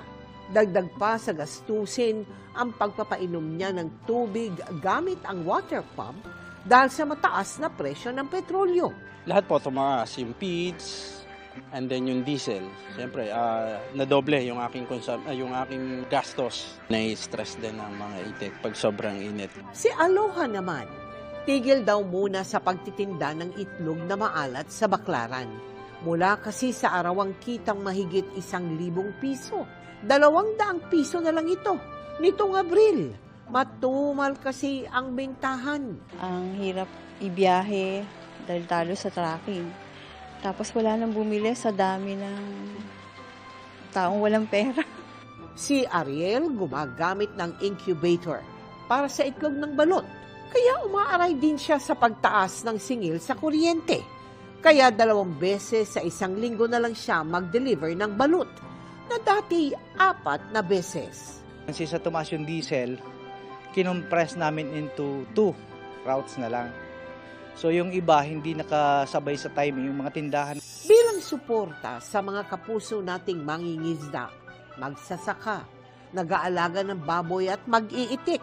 Dagdag pa sa gastusin ang pagpapainom niya ng tubig gamit ang water pump dahil sa mataas na presyo ng petrolyo. Lahat po tumaas, yung feeds and then yung diesel. Siyempre, nadoble yung aking gastos. Nai-stress din ang mga itik pag sobrang init. Si Aloha naman, tigil daw muna sa pagtitinda ng itlog na maalat sa Baklaran. Mula kasi sa arawang kitang mahigit 1,000 piso. 200 piso na lang ito, nitong Abril. Matumal kasi ang bentahan. Ang hirap ibiyahe dahil talo sa tracking. Tapos wala nang bumili sa dami ng taong walang pera. Si Ariel gumagamit ng incubator para sa itlog ng balot. Kaya umaaray din siya sa pagtaas ng singil sa kuryente. Kaya 2 beses sa 1 linggo na lang siya mag-deliver ng balot na dati 4 na beses. Kasi sa tumaas yung diesel, kinompress namin into 2 routes na lang. So yung iba hindi nakasabay sa timing, yung mga tindahan. Bilang suporta sa mga kapuso nating mangingisda, magsasaka, nag-aalaga ng baboy at mag-iitik,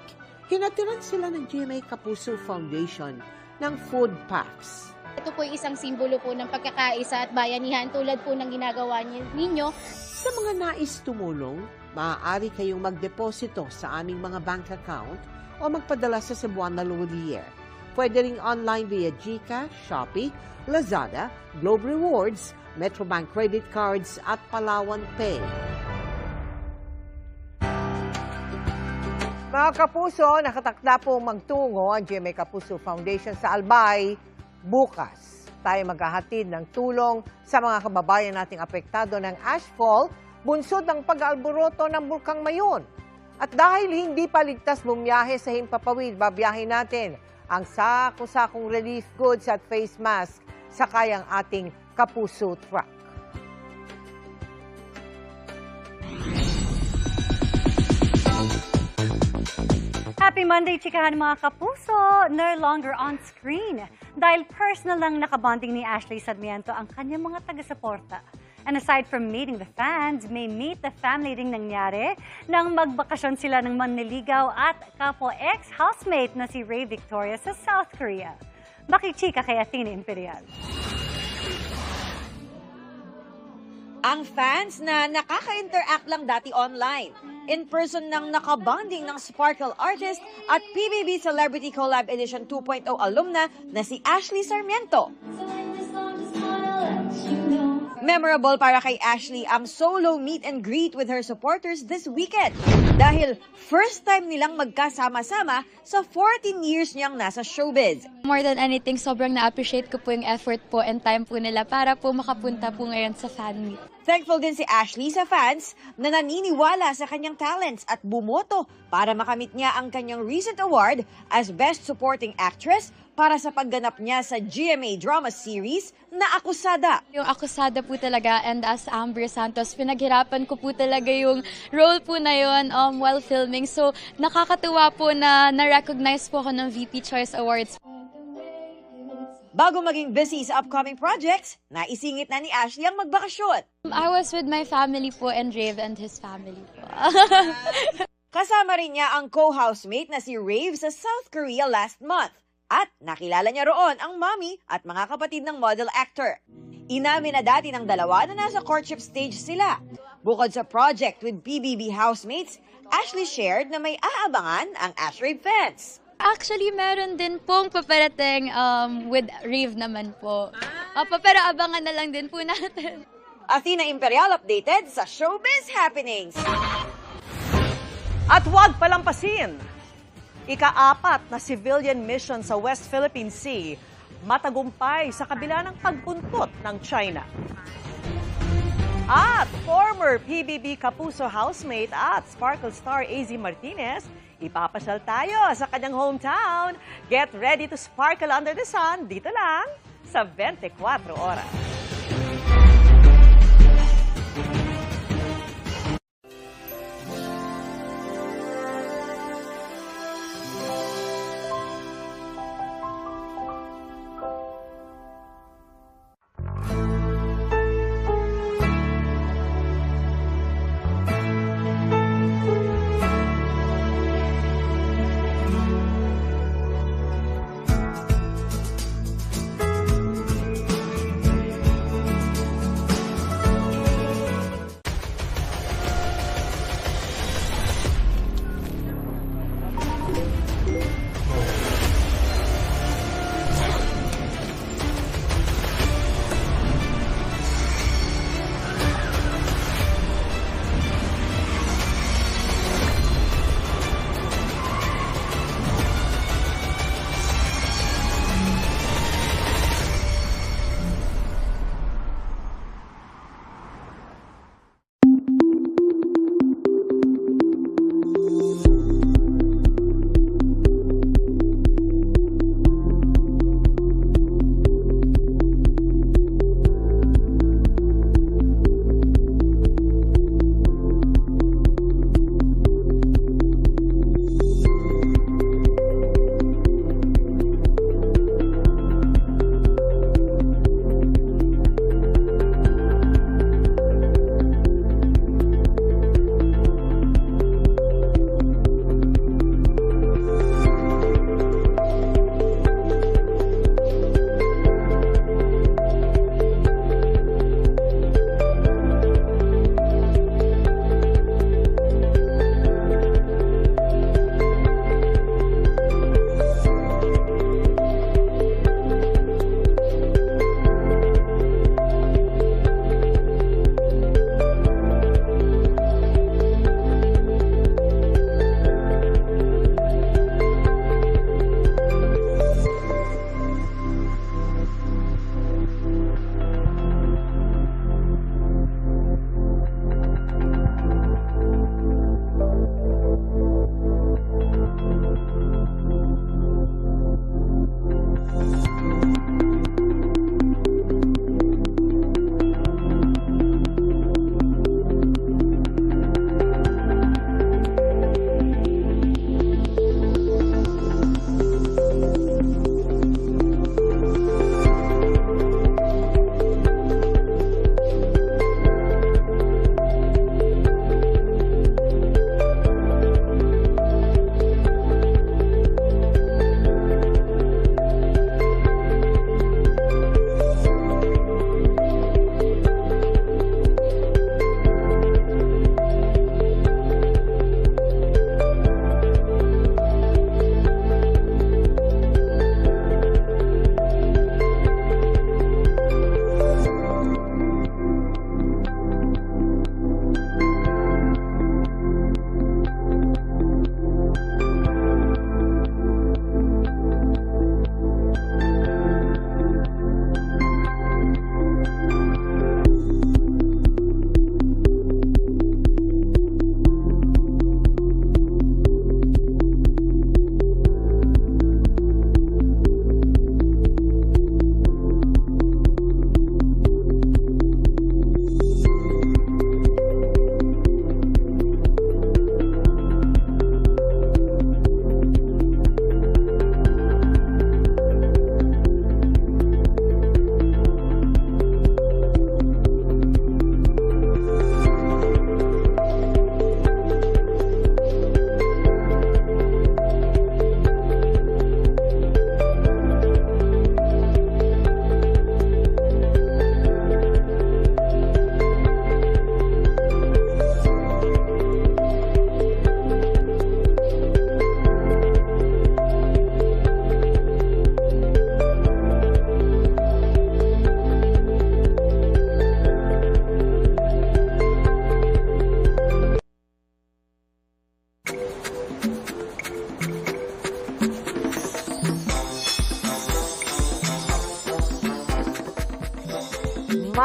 hinatiran sila ng GMA Kapuso Foundation ng food packs. Ito po isang simbolo po ng pagkakaisa at bayanihan tulad po ng ginagawa ninyo. Sa mga nais tumulong, maaari kayong magdeposito sa aming mga bank account o magpadala sa Cebuana Lulier. Pwede ring online via GCash, Shopee, Lazada, Globe Rewards, Metrobank Credit Cards at Palawan Pay. Mga kapuso, nakatakda pong magtungo ang GMA Kapuso Foundation sa Albay bukas. Tayo maghahatid ng tulong sa mga kababayan nating apektado ng ashfall, bunsod ng pag-alboroto ng Bulkang Mayon. At dahil hindi pa ligtas bumiyahe sa Himpapawid, babiyahin natin ang sako-sakong relief goods at face mask sa kayang ating Kapuso truck. Happy Monday, chikahan mga kapuso! No longer on screen. Dahil personal lang nakabonding ni Ashley Sarmiento ang kanyang mga taga-suporta. And aside from meeting the fans, may meet the family ring nangyari nang magbakasyon sila ng manliligaw at kapwa ex-housemate na si Ray Victoria sa South Korea. Makichika kay Athena Imperial. Ang fans na nakaka-interact lang dati online. In person nang nakabonding ng Sparkle artist at PBB Celebrity Collab Edition 2.0 alumna na si Ashley Sarmiento. Memorable para kay Ashley ang solo meet and greet with her supporters this weekend. Dahil first time nilang magkasama-sama sa 14 years niyang nasa showbiz. More than anything, sobrang na-appreciate ko po yung effort po and time po nila para po makapunta po ngayon sa fan meet. Thankful din si Ashley sa fans na naniniwala sa kanyang talents at bumoto para makamit niya ang kanyang recent award as Best Supporting Actress para sa pagganap niya sa GMA drama series na Akusada. Yung Akusada po talaga, and as Amber Santos, pinaghirapan ko po talaga yung role po na yun while filming. So nakakatuwa po na na-recognize po ako ng VP Choice Awards. Bago maging busy sa upcoming projects, naisingit na ni Ashley ang magbakasyon. I was with my family po and Rave and his family po. Kasama rin niya ang co-housemate na si Rave sa South Korea last month. At nakilala niya roon ang mommy at mga kapatid ng model actor. Inamin na dati ng dalawa na nasa courtship stage sila. Bukod sa project with PBB housemates, Ashley shared na may aabangan ang Ash Rave fans. Actually, meron din pong paparating with Rave naman po. Pero abangan na lang din po natin. Athena Imperial updated sa Showbiz Happenings. At huwag palampasin! Ika-4 na civilian mission sa West Philippine Sea matagumpay sa kabila ng pagpuntot ng China. At former PBB Kapuso housemate at Sparkle star AZ Martinez, ipapasyal tayo sa kanyang hometown. Get ready to sparkle under the sun dito lang sa 24 Oras.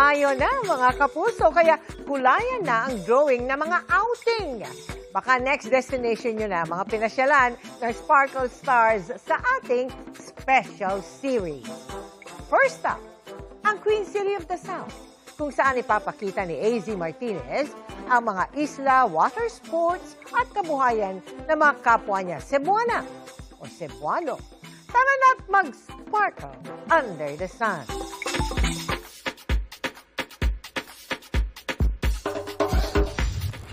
Mayo na mga kapuso, kaya kulayan na ang drawing ng mga outing. Baka next destination nyo na mga pinasyalan ng Sparkle Stars sa ating special series. First up, ang Queen City of the South, kung saan ipapakita ni AZ Martinez ang mga isla, water sports at kabuhayan ng mga kapwa niya Cebuana o Cebuano. Tara na't mag-sparkle under the sun.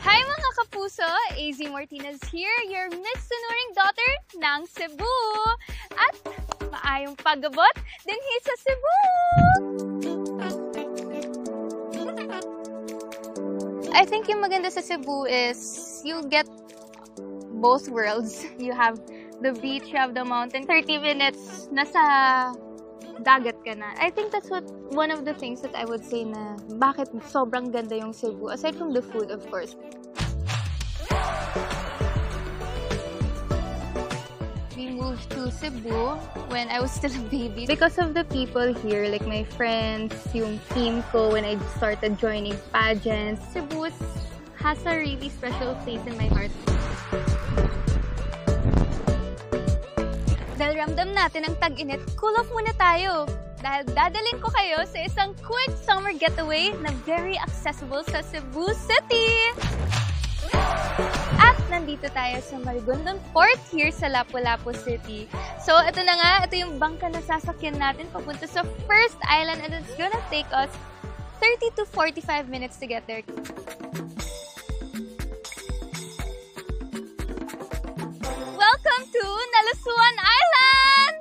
Hi mga kapuso! AZ Martinez here, your Miss Sunuring daughter ng Cebu. At maayong pagabot din sa Cebu! I think yung maganda sa Cebu is you get both worlds. You have the beach, you have the mountain. 30 minutes, nasa dagat ka na. I think that's one of the things that I would say na bakit sobrang ganda yung Cebu. Aside from the food, of course. We moved to Cebu when I was still a baby. Because of the people here, like my friends, yung team ko when I started joining pageants. Cebu has a really special place in my heart. Dahil ramdam natin ang tag-init, cool off muna tayo. Dahil dadalhin ko kayo sa isang quick summer getaway na very accessible sa Cebu City. At nandito tayo sa Marigondon Port here sa Lapu-Lapu City. So ito na nga, ito yung bangka na sasakyan natin papunta sa first island and it's gonna take us 30 to 45 minutes to get there. Welcome to Nalusuan Island!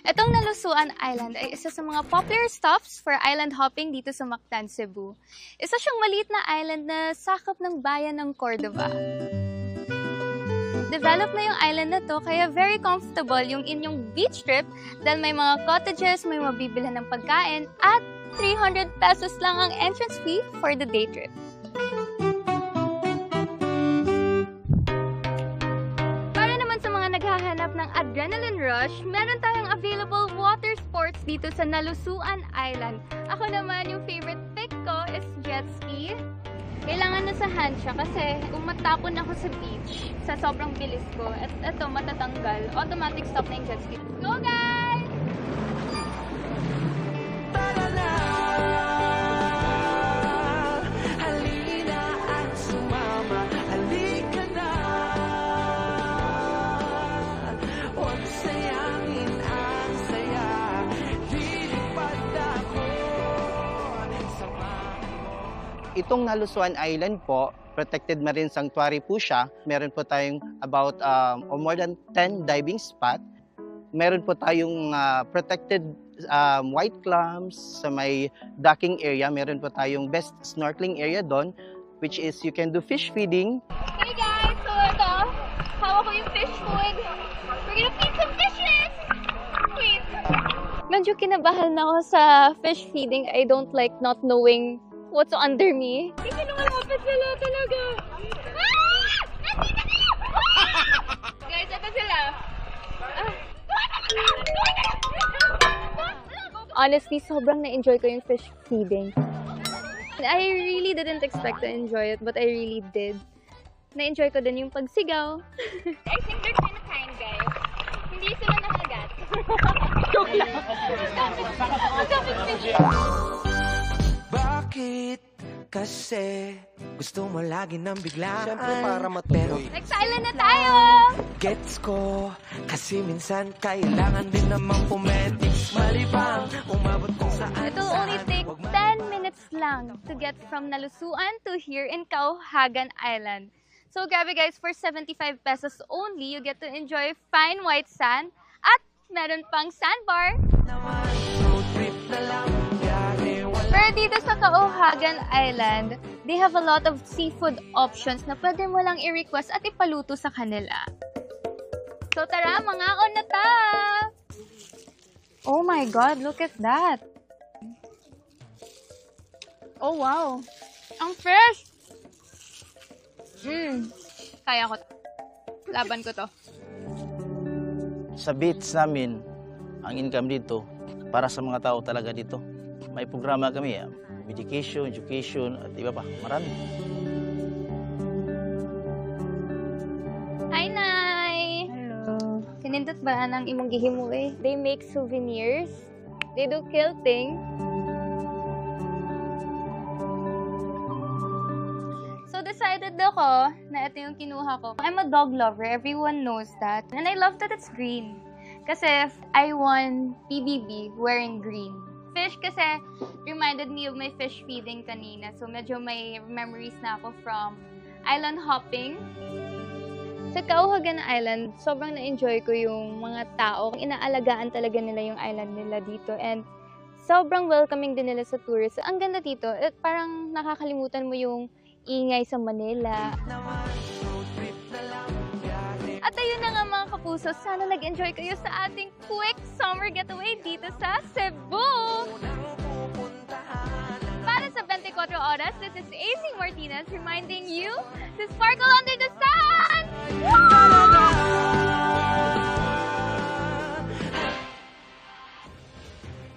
Itong Nalusuan Island ay isa sa mga popular stops for island hopping dito sa Mactan, Cebu. Isa siyang maliit na island na sakop ng bayan ng Cordova. Develop na yung island na to, kaya very comfortable yung inyong beach trip dahil may mga cottages, may mabibilhan ng pagkain, at 300 pesos lang ang entrance fee for the day trip. Para naman sa mga naghahanap ng adrenaline rush, meron tayong available water sports dito sa Nalusuan Island. Ako naman, yung favorite pick ko is jet ski. Kailangan nasa hand siya kasi kung matapon ako sa beach, sa sobrang bilis ko, at ito matatanggal, automatic stop na yung jet ski. Go guys! Halina at sumama, halika na. Huwag sayangin ang saya, lilipad ako. Itong Nalusuan Island po, protected marine sanctuary po siya. Meron po tayong about or more than 10 diving spot. Meron po tayong protected white clams sa may docking area. Meron po tayong best snorkeling area doon, which is you can do fish feeding. Hey guys! So ito, hawak ko yung fish food. We're gonna feed some fishes! Wait! Medyo kinabahan na ako sa fish feeding. I don't like not knowing what's under me. Kasi lumalapit sila talaga. Ah! Nandito kayo! Guys, ito sila. Honestly, sobrang na-enjoy ko yung fish feeding. I really didn't expect to enjoy it, but I really did. Na-enjoy ko din yung pagsigaw. I think they're kind of kind, guys. Hindi sila nakagat. Joke lang. Bakit? Kasi gusto mo lagi nang biglaan. Siyempre para matuloy. Next island na tayo! Gets ko, kasi minsan kailangan din namang pumetis. Malibang, umabot kung saan. It will only take 10 minutes lang to get from Nalusuan to here in Kauhagan Island. So grabe guys, for 75 pesos only, you get to enjoy fine white sand at meron pang sandbar. Pero dito sa Kauhagan Island, they have a lot of seafood options na pwede mo lang i-request at ipaluto sa kanila. So tara, mangaon na ta! Oh my God, look at that! Oh wow! Ang fresh! Kaya ko. Laban ko to. Sa beats namin, ang income dito, para sa mga tao talaga dito. May programa kami, education, at iba pa, marami. Hi, Nay! Hello. Kanindot ba ang imong gihimuwi? They make souvenirs. They do quilting. So, decided ako na ito yung kinuha ko. I'm a dog lover. Everyone knows that. And I love that it's green. Kasi I won PBB wearing green. Fish kasi reminded me of my fish feeding kanina. So, medyo may memories na ako from island hopping. Sa Kauhagan Island, sobrang na-enjoy ko yung mga tao. Inaalagaan talaga nila yung island nila dito. And sobrang welcoming din nila sa tourists. Ang ganda dito. Parang nakakalimutan mo yung ingay sa Manila. At ayun na nga mga kapuso, sana nag-enjoy kayo sa ating quick summer getaway dito sa Cebu! Para sa 24 oras, this is AC Martinez reminding you to sparkle under the sun!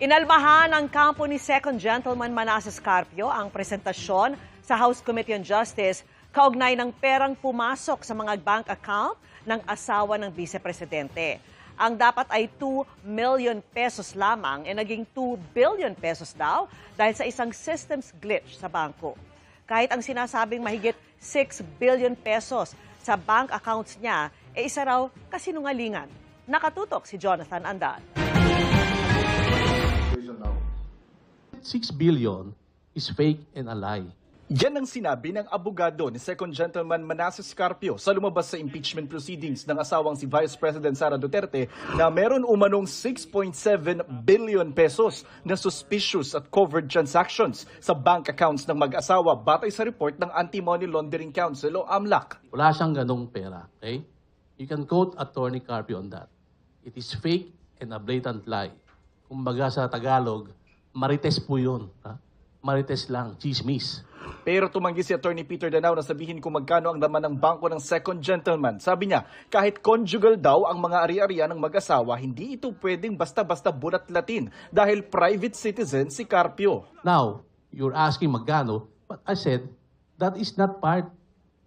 Inalmahan ng kampo ni Second Gentleman Manasseh Carpio ang presentasyon sa House Committee on Justice kaugnay ng perang pumasok sa mga bank account ng asawa ng Vice-Presidente. Ang dapat ay 2 million pesos lamang naging 2 billion pesos daw dahil sa isang systems glitch sa bangko. Kahit ang sinasabing mahigit 6 billion pesos sa bank accounts niya, isa raw kasinungalingan. Nakatutok si Jonathan Andan. 6 billion is fake and a lie. Yan ang sinabi ng abogado ni Second Gentleman Manasseh Carpio sa lumabas sa impeachment proceedings ng asawang si Vice President Sara Duterte na meron umanong 6.7 billion pesos na suspicious at covered transactions sa bank accounts ng mag-asawa batay sa report ng Anti-Money Laundering Council o AMLAC. Wala siyang ganong pera, okay? You can quote Attorney Carpio on that. It is fake and a blatant lie. Kumbaga sa Tagalog, marites po yun. Ha? Marites lang, chismis. Pero tumanggi si Attorney Peter Danao na sabihin kung magkano ang laman ng bangko ng Second Gentleman. Sabi niya, kahit conjugal daw ang mga ari-arian ng mag-asawa, hindi ito pwedeng basta-basta bulat-latin dahil private citizen si Carpio. Now, you're asking magkano, but I said, that is not part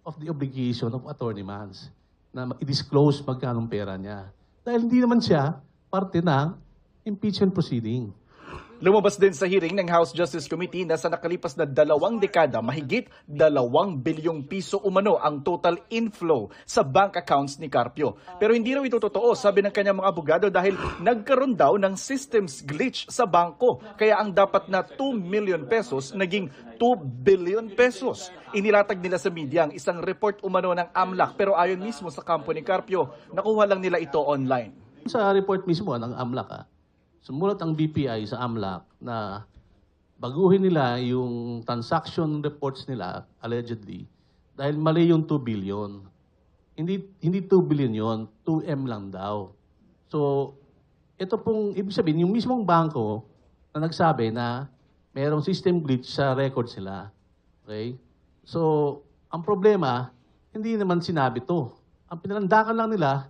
of the obligation of Attorney Mans na i-disclose magkano pera niya. Dahil hindi naman siya parte ng impeachment proceeding. Lumabas din sa hearing ng House Justice Committee na sa nakalipas na 2 dekada, mahigit 2 bilyong piso umano ang total inflow sa bank accounts ni Carpio. Pero hindi raw ito totoo, sabi ng kanyang mga abogado, dahil nagkaroon daw ng systems glitch sa bangko. Kaya ang dapat na 2 million pesos naging 2 billion pesos. Inilatag nila sa media ang isang report umano ng AMLAC, pero ayon mismo sa kampo ni Carpio, nakuha lang nila ito online. Sa report mismo ng AMLAC, sumulat ang BPI sa AMLAC na baguhin nila yung transaction reports nila, allegedly, dahil mali yung 2 billion. Hindi 2 billion yon, 2M lang daw. So, ito pong, ibig sabihin, yung mismong bangko na nagsabi na mayroong system glitch sa records nila. Okay? So, ang problema, hindi naman sinabi to. Ang pinalandakan lang nila,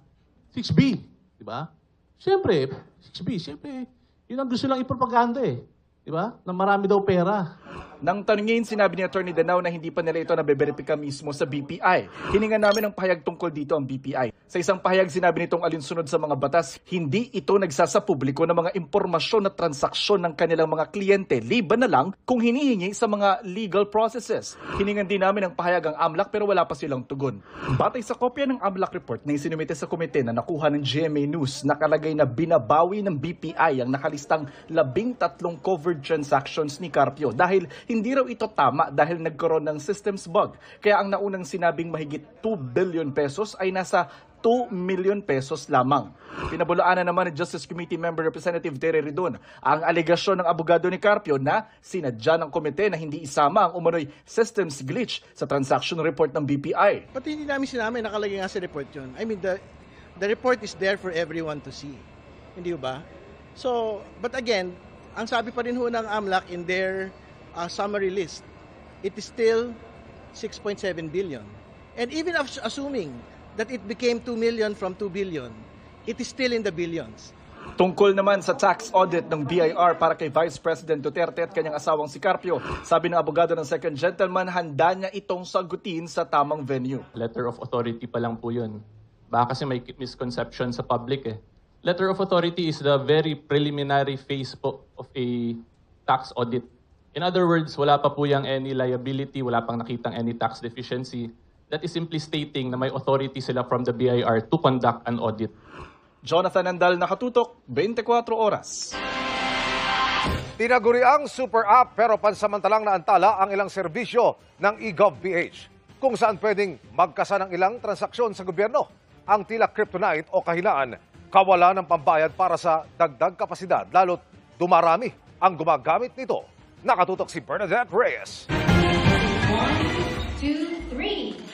6B. Di ba? Siyempre, 6B, siyempre, yun ang gusto lang ipropaganda eh. Di ba? Na marami daw pera. Nang tanungin, sinabi ni Attorney Danao na hindi pa nila ito nabeberipika mismo sa BPI. Hininga namin ng pahayag tungkol dito ang BPI. Sa isang pahayag, sinabi nitong alinsunod sa mga batas, hindi ito nagsasapubliko ng mga impormasyon na transaksyon ng kanilang mga kliyente, liban na lang kung hinihingi sa mga legal processes. Hiningan din namin ang pahayag ang AMLAC pero wala pa silang tugon. Batay sa kopya ng AMLAC report na isinumite sa komite na nakuha ng GMA News, nakalagay na binabawi ng BPI ang nakalistang 13 covered transactions ni Carpio dahil hindi raw ito tama dahil nagkaroon ng systems bug. Kaya ang naunang sinabing mahigit 2 billion pesos ay nasa 2 million pesos lamang. Pinabulaanan naman ni Justice Committee Member Representative Terry Ridon ang alegasyon ng abogado ni Carpio na sinadya ng komite na hindi isama ang umano'y systems glitch sa transaction report ng BPI. Pati hindi namin sinabi, nakalagay nga sa report yun. I mean, the report is there for everyone to see. Hindi ba? So, but again, ang sabi pa rin ho ng AMLAC in their summary list, it is still 6.7 billion. And even assuming that it became 2 million from 2 billion, it is still in the billions. Tungkol naman sa tax audit ng BIR para kay Vice President Duterte at kanyang asawang si Carpio, sabi ng abogado ng second gentleman, handa niya itong sagutin sa tamang venue. Letter of authority pa lang po yun. Baka kasi may misconception sa public eh. Letter of authority is the very preliminary phase po of a tax audit. In other words, wala pa po yung any liability, wala pang nakitang any tax deficiency. That is simply stating na may authority sila from the BIR to conduct an audit. Jonathan Andal, Nakatutok, 24 Oras. Tinaguriang super app pero pansamantalang naantala ang ilang serbisyo ng eGovPH kung saan pwedeng magkasa ng ilang transaksyon sa gobyerno. Ang tila kryptonite o kahinaan, kawalan ng pambayad para sa dagdag kapasidad lalo't dumarami ang gumagamit nito. Nakatutok si Bernadette Reyes. 1, 2, 3.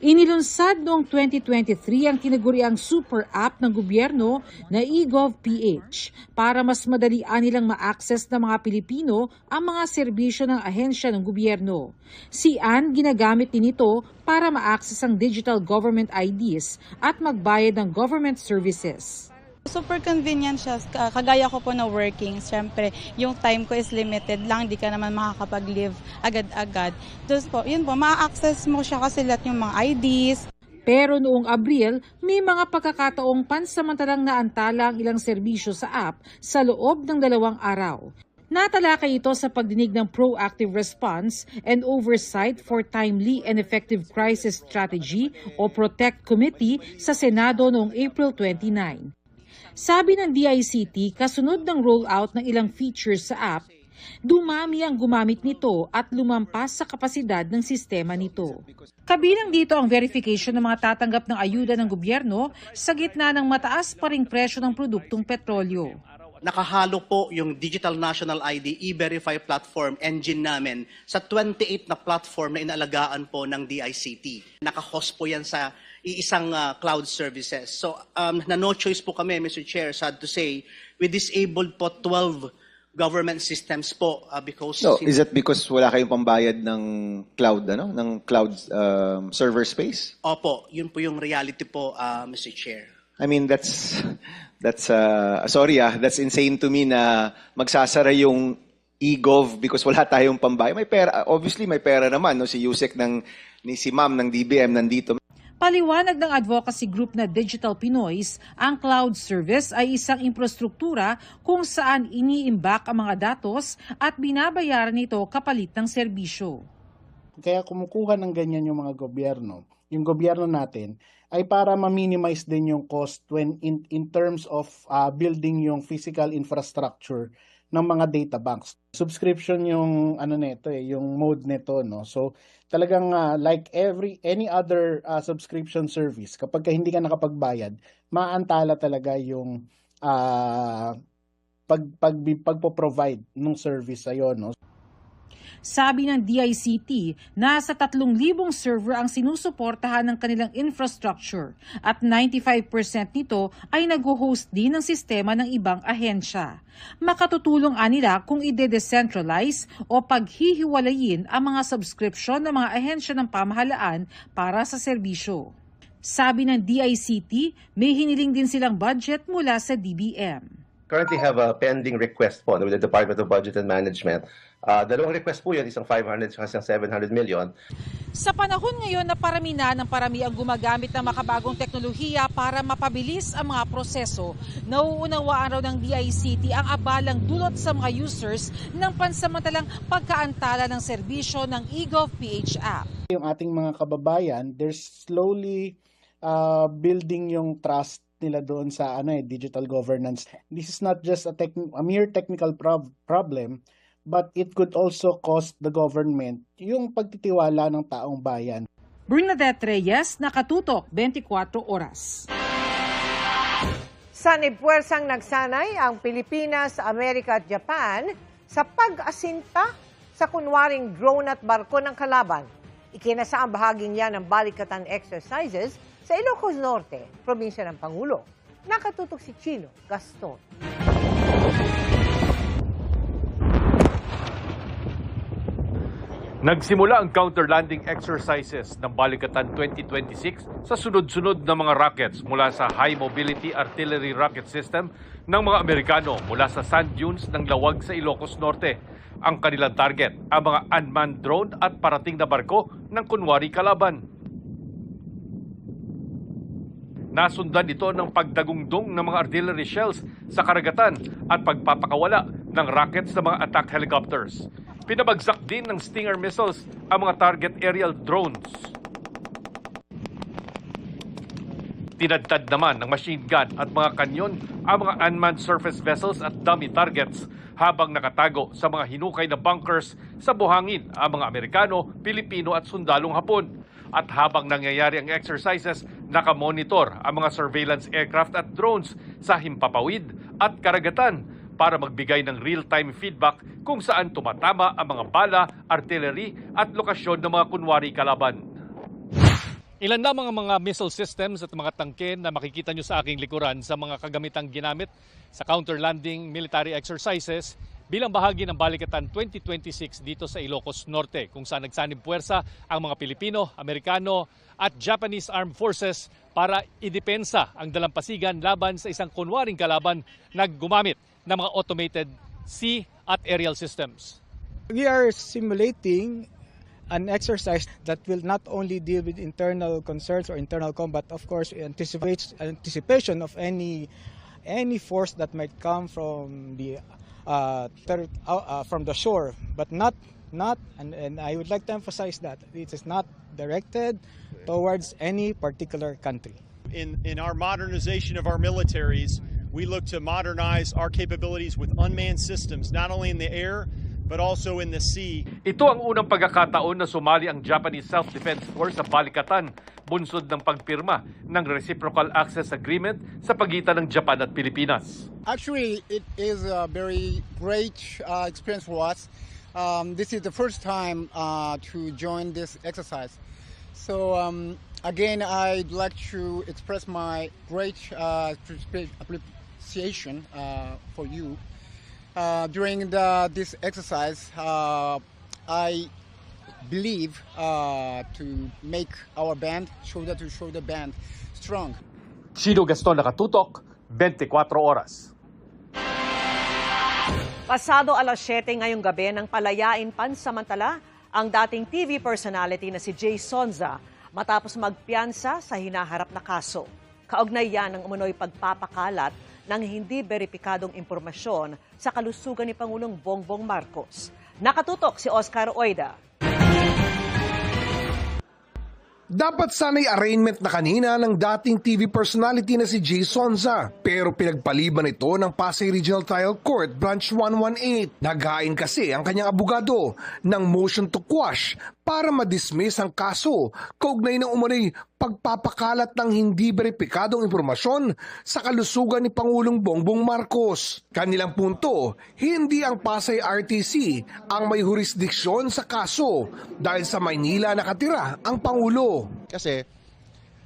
Inilunsad noong 2023 ang tinaguriang super app ng gobyerno na eGovPH para mas madalian nilang ma-access ng mga Pilipino ang mga serbisyo ng ahensya ng gobyerno. Si Ann ginagamit din ito para ma-access ang digital government IDs at magbayad ng government services. Super convenient siya. Kagaya ko po na working, siyempre, yung time ko is limited lang, di ka naman makakapag-live agad-agad. Tapos po, yun po, ma-access mo siya kasi lahat yung mga IDs. Pero noong Abril, may mga pagkakataong pansamantalang naantala ang ilang serbisyo sa app sa loob ng 2 araw. Natalakay ito sa pagdinig ng Proactive Response and Oversight for Timely and Effective Crisis Strategy o PROTECT Committee sa Senado noong April 29. Sabi ng DICT, kasunod ng rollout ng ilang features sa app, dumami ang gumamit nito at lumampas sa kapasidad ng sistema nito. Kabilang dito ang verification ng mga tatanggap ng ayuda ng gobyerno sa gitna ng mataas pa ring presyo ng produktong petrolyo. Nakahalo po yung Digital National ID E-Verify platform engine namin sa 28 na platform na inalagaan po ng DICT. Nakahost po yan sa iisang cloud services. So, na no choice po kami, Mr. Chair, sad to say, we disabled po 12 government systems po because... No, is it because wala kayong pambayad ng cloud, ng cloud server space? Opo, yun po yung reality po, Mr. Chair. I mean, that's insane to me na magsasara yung eGov because wala tayong pambayad. May pera, obviously may pera naman, no? Si Yusek si Ma'am ng DBM nandito. Paliwanag ng advocacy group na Digital Pinoys, ang cloud service ay isang infrastruktura kung saan iniimbak ang mga datos at binabayaran nito kapalit ng serbisyo. Kaya kumukuha ng ganyan yung mga gobyerno. Yung gobyerno natin ay para ma-minimize din yung cost when in terms of building yung physical infrastructure ng mga data banks. Subscription yung yung mode nito, no. So talagang like any other subscription service, kapag hindi ka nakapagbayad, maantala talaga yung pagpo-provide ng service sa'yo, no. Sabi ng DICT, nasa 3,000 server ang sinusuportahan ng kanilang infrastructure at 95% nito ay nag-host din ng sistema ng ibang ahensya. Makatutulong nila kung ide-decentralize o paghihiwalayin ang mga subscription ng mga ahensya ng pamahalaan para sa serbisyo. Sabi ng DICT, may hiniling din silang budget mula sa DBM. Currently have a pending request po with the Department of Budget and Management. Dalawang request po yun, isang 500 at isang 700 million. Sa panahon ngayon na parami ang gumagamit ng makabagong teknolohiya para mapabilis ang mga proseso, nauunawaan raw ng DICT ang abalang dulot sa mga users ng pansamantalang pagkaantala ng serbisyo ng eGovPH app. Yung ating mga kababayan, they're slowly building yung trust nila doon sa digital governance. This is not just a mere technical problem, but it could also cost the government yung pagtitiwala ng taong bayan. Bernadette Reyes, Nakatutok, 24 Oras. Sanib-puwersang nagsanay ang Pilipinas, Amerika at Japan sa pag-asinta sa kunwaring drone at barko ng kalaban. Ikinasa ang bahaging yan ng balikatan exercises sa Ilocos Norte, probinsya ng Pangulo. Nakatutok si Chino Gaston. Nagsimula ang counter-landing exercises ng Balikatan 2026 sa sunod-sunod na mga rockets mula sa High Mobility Artillery Rocket System ng mga Amerikano mula sa sand dunes ng Lawag sa Ilocos Norte. Ang kanilang target, ang mga unmanned drone at parating na barko ng kunwari kalaban. Nasundan ito ng pagdagungdong ng mga artillery shells sa karagatan at pagpapakawala ng rockets sa mga attack helicopters. Pinabagsak din ng Stinger missiles ang mga target aerial drones. Tinadtad naman ng machine gun at mga kanyon ang mga unmanned surface vessels at dummy targets habang nakatago sa mga hinukay na bunkers sa buhangin ang mga Amerikano, Pilipino at sundalong Hapon. At habang nangyayari ang exercises, nakamonitor ang mga surveillance aircraft at drones sa himpapawid at karagatan para magbigay ng real-time feedback kung saan tumatama ang mga bala, artillery at lokasyon ng mga kunwari kalaban. Ilan lamang ang mga missile systems at mga tangke na makikita nyo sa aking likuran sa mga kagamitang ginamit sa counter-landing military exercises bilang bahagi ng Balikatan 2026 dito sa Ilocos Norte, kung saan nagsanib puwersa ang mga Pilipino, Amerikano at Japanese Armed Forces para idepensa ang dalampasigan laban sa isang kunwaring kalaban na gumamit ng mga automated sea at aerial systems. We are simulating an exercise that will not only deal with internal concerns or internal combat, of course, anticipation of any force that might come from the shore, but not and I would like to emphasize that it is not directed towards any particular country. In our modernization of our militaries, we look to modernize our capabilities with unmanned systems, not only in the air, but also in the sea. Ito ang unang pagkakataon na sumali ang Japanese Self-Defense Force sa Balikatan, bunsod ng pagpirma ng Reciprocal Access Agreement sa pagitan ng Japan at Pilipinas. Actually, it is a very great experience for us. This is the first time to join this exercise. So again, I'd like to express my great appreciation for you. During this exercise, I believe to make our band, shoulder-to-shoulder band, strong. Chino Gaston, Nakatutok, 24 Oras. Pasado alas 7 ngayong gabi nang palayain pansamantala ang dating TV personality na si Jay Sonza matapos magpiyansa sa hinaharap na kaso. Kaugnay yan ng umunoy pagpapakalat ng hindi beripikadong impormasyon sa kalusugan ni Pangulong Bongbong Marcos. Nakatutok si Oscar Oida. Dapat sana'y arraignment na kanina ng dating TV personality na si Jay Sonza, pero pinagpaliban ito ng Pasay Regional Trial Court Branch 118. Naghain kasi ang kanyang abogado ng motion to quash para ma-dismiss ang kaso kaugnay ng umano'y pagpapakalat ng hindi beripikadong impormasyon sa kalusugan ni Pangulong Bongbong Marcos. Kanilang punto, hindi ang Pasay RTC ang may jurisdiksyon sa kaso dahil sa Maynila nakatira ang Pangulo. Kasi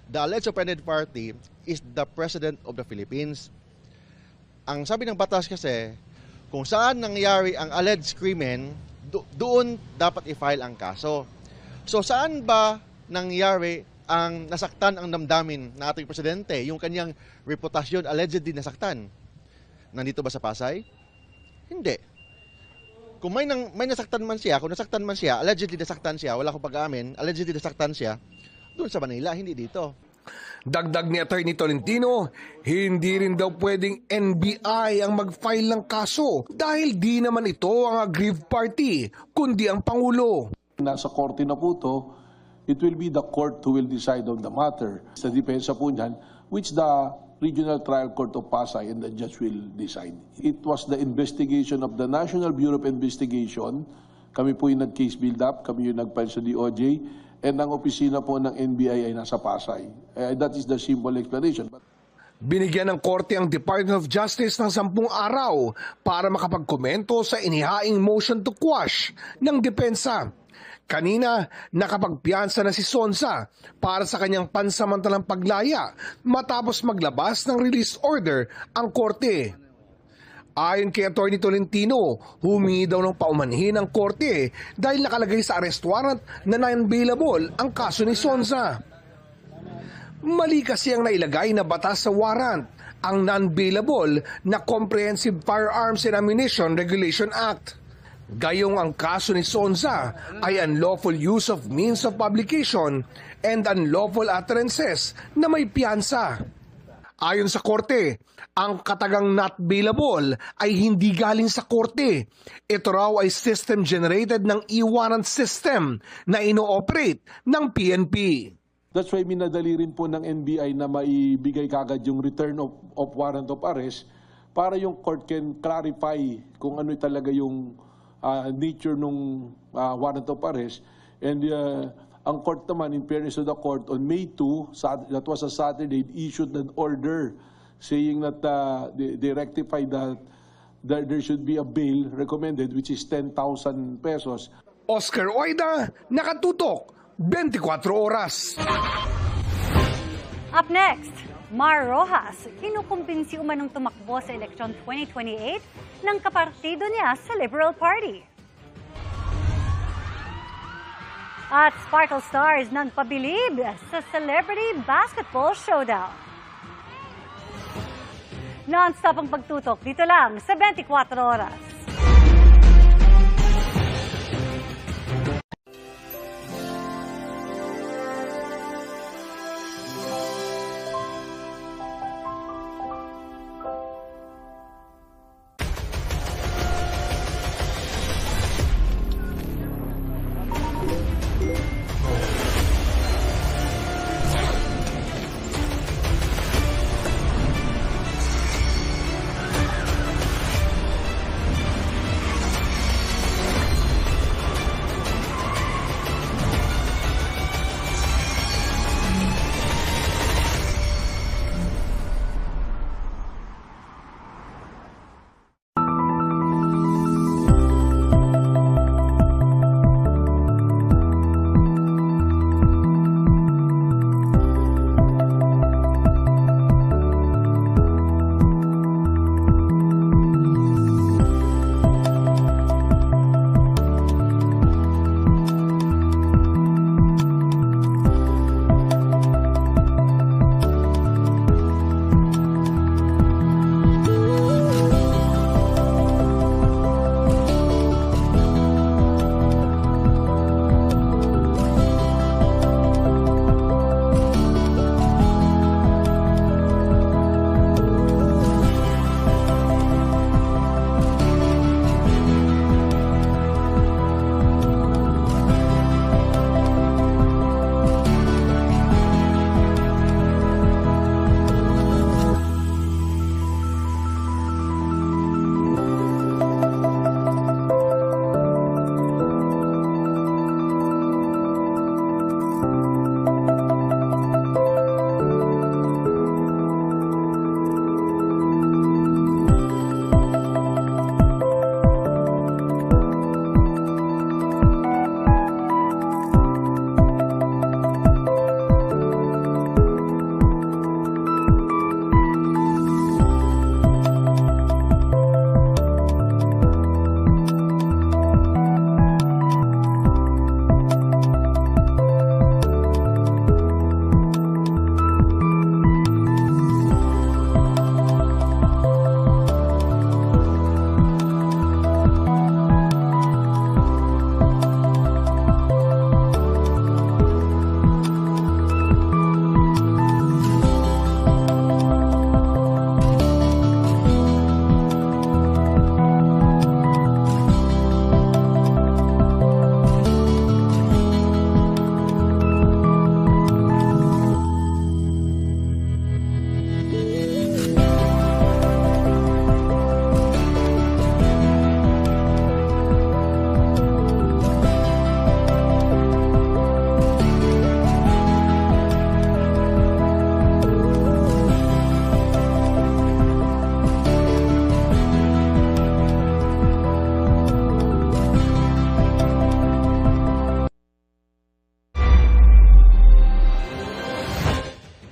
the alleged offended party is the President of the Philippines. Ang sabi ng batas kasi, kung saan nangyari ang alleged krimen, doon dapat i-file ang kaso. So saan ba nangyari ang nasaktan ang damdamin ng ating presidente, yung kanyang reputasyon allegedly nasaktan? Nandito ba sa Pasay? Hindi. Kung may nasaktan man siya, allegedly nasaktan siya, wala akong pag-aamin, allegedly nasaktan siya, doon sa Manila, hindi dito. Dagdag ni Atty. Tolentino, hindi rin daw pwedeng NBI ang mag-file ng kaso dahil di naman ito ang aggrieved party, kundi ang Pangulo. Nasa korte na po ito, it will be the court who will decide on the matter. Sa depensa po niyan, which the Regional Trial Court of Pasay and the judge will decide. It was the investigation of the National Bureau of Investigation. Kami po yung nag-case build-up, kami yung nag-file sa DOJ, and ang opisina po ng NBI ay nasa Pasay. That is the simple explanation. Binigyan ng korte ang Department of Justice ng 10 araw para makapagkomento sa inihaing motion to quash ng depensa. Kanina, nakapagpiyansa na si Sonza para sa kanyang pansamantalang paglaya matapos maglabas ng release order ang korte. Ayon kay Atty. Tolentino, humingi daw ng paumanhin ang korte dahil nakalagay sa arrest warrant na non-bailable ang kaso ni Sonza. Mali kasi ang nailagay na batas sa warrant, ang non-bailable na Comprehensive Firearms and Ammunition Regulation Act. Gayong ang kaso ni Sonza ay unlawful use of means of publication and unlawful utterances na may piyansa. Ayon sa korte, ang katagang not bailable ay hindi galing sa korte. Ito raw ay system-generated ng e-warrant system na ino-operate ng PNP. That's why minadali rin po ng NBI na maibigay kagad yung return of warrant of arrest para yung court can clarify kung ano talaga yung nature ng warrant of arrest. And ang court naman, in fairness to the court, on May 2, that was a Saturday, issued an order saying that they rectified that there should be a bail recommended, which is 10,000 pesos. Oscar Oida, Nakatutok, 24 Oras. Up next, Mar Rojas, kinukumbinsi umanong tumakbo sa eleksyon 2028 ng kapartido niya sa Liberal Party. At Sparkle Stars nagpabilib sa Celebrity Basketball Showdown. Non-stop ang pagtutok dito lang sa 24 Oras.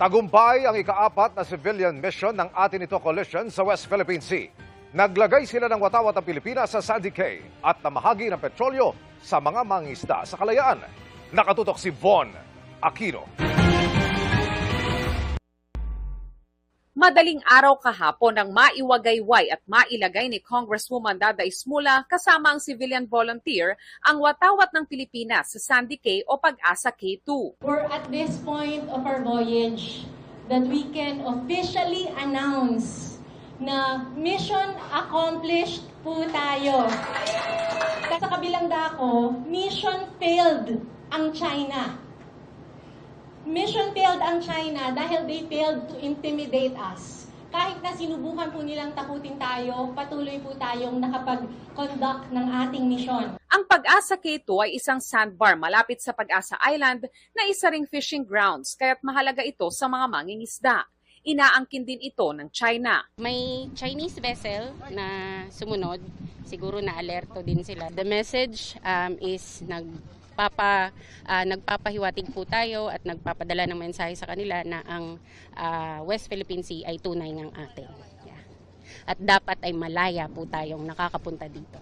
Tagumpay ang ika-4 na civilian mission ng Atenito Coalition sa West Philippine Sea. Naglagay sila ng watawat ang Pilipinas sa Sandy Cay at namahagi ng petrolyo sa mga mangingisda sa Kalayaan. Nakatutok si Von Aquino. Madaling araw kahapon nang maiwagayway at mailagay ni Congresswoman Dada Ismula kasama ang civilian volunteer ang watawat ng Pilipinas sa Sandy Cay o Pag-asa K2. We're at this point of our voyage that we can officially announce na mission accomplished po tayo. Sa kabilang dako, mission failed ang China. Mission failed ang China dahil they failed to intimidate us. Kahit na sinubukan po nilang takutin tayo, patuloy po tayong nakapag-conduct ng ating mission. Ang Pag-asa K2 ay isang sandbar malapit sa Pag-asa Island na isa ring fishing grounds kaya't mahalaga ito sa mga mangingisda. Inaangkin din ito ng China. May Chinese vessel na sumunod, siguro na alerto din sila. The message is nagpapahiwatig po tayo at nagpapadala ng mensahe sa kanila na ang West Philippine Sea ay tunay ng atin. Yeah. At dapat ay malaya po tayong nakakapunta dito.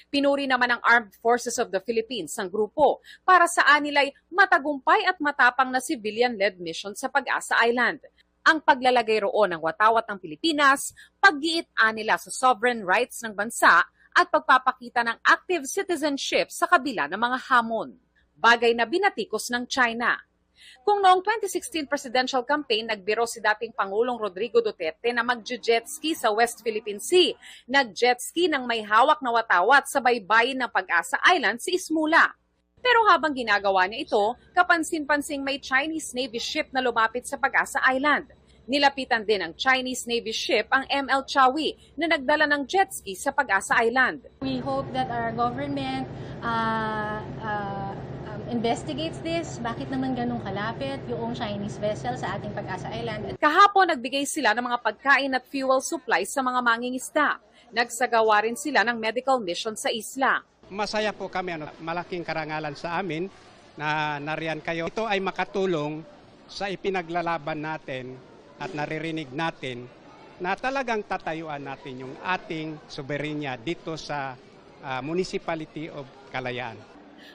Pinuri naman ng Armed Forces of the Philippines ang grupo para sa anilay matagumpay at matapang na civilian-led mission sa Pag-asa Island. Ang paglalagay roon ng watawat ng Pilipinas, paggiit nila sa sovereign rights ng bansa at pagpapakita ng active citizenship sa kabila ng mga hamon. Bagay na binatikos ng China. Kung noong 2016 presidential campaign, nagbiro si dating Pangulong Rodrigo Duterte na mag-jet ski sa West Philippine Sea. Nag-jet ski ng may hawak na watawat sa baybayin ng Pag-asa Island si Ismula. Pero habang ginagawa niya ito, kapansin-pansing may Chinese Navy ship na lumapit sa Pag-asa Island. Nilapitan din ng Chinese Navy ship ang ML Chawi na nagdala ng jet ski sa Pag-asa Island. We hope that our government investigates this. Bakit naman ganun kalapit yung Chinese vessel sa ating Pag-asa Island? Kahapon nagbigay sila ng mga pagkain at fuel supplies sa mga mangingisda. Nagsagawa rin sila ng medical mission sa isla. Masaya po kami, malaking karangalan sa amin na nariyan kayo. Ito ay makatulong sa ipinaglalaban natin at naririnig natin na talagang tatayuan natin yung ating soberenya dito sa Municipality of Kalayaan.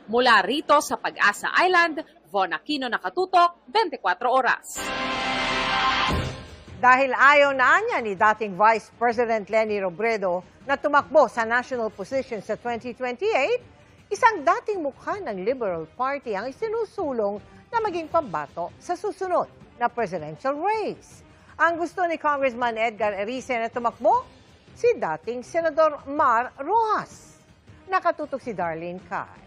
Mula rito sa Pag-asa Island, Von Aquino, Nakatutok, 24 Oras. Dahil ayaw na niya ni dating Vice President Leni Robredo na tumakbo sa national position sa 2028, isang dating mukha ng Liberal Party ang isinusulong na maging pambato sa susunod na presidential race. Ang gusto ni Congressman Edgar Erice na tumakbo, si dating Senador Mar Rojas. Nakatutok si Darlene Kai.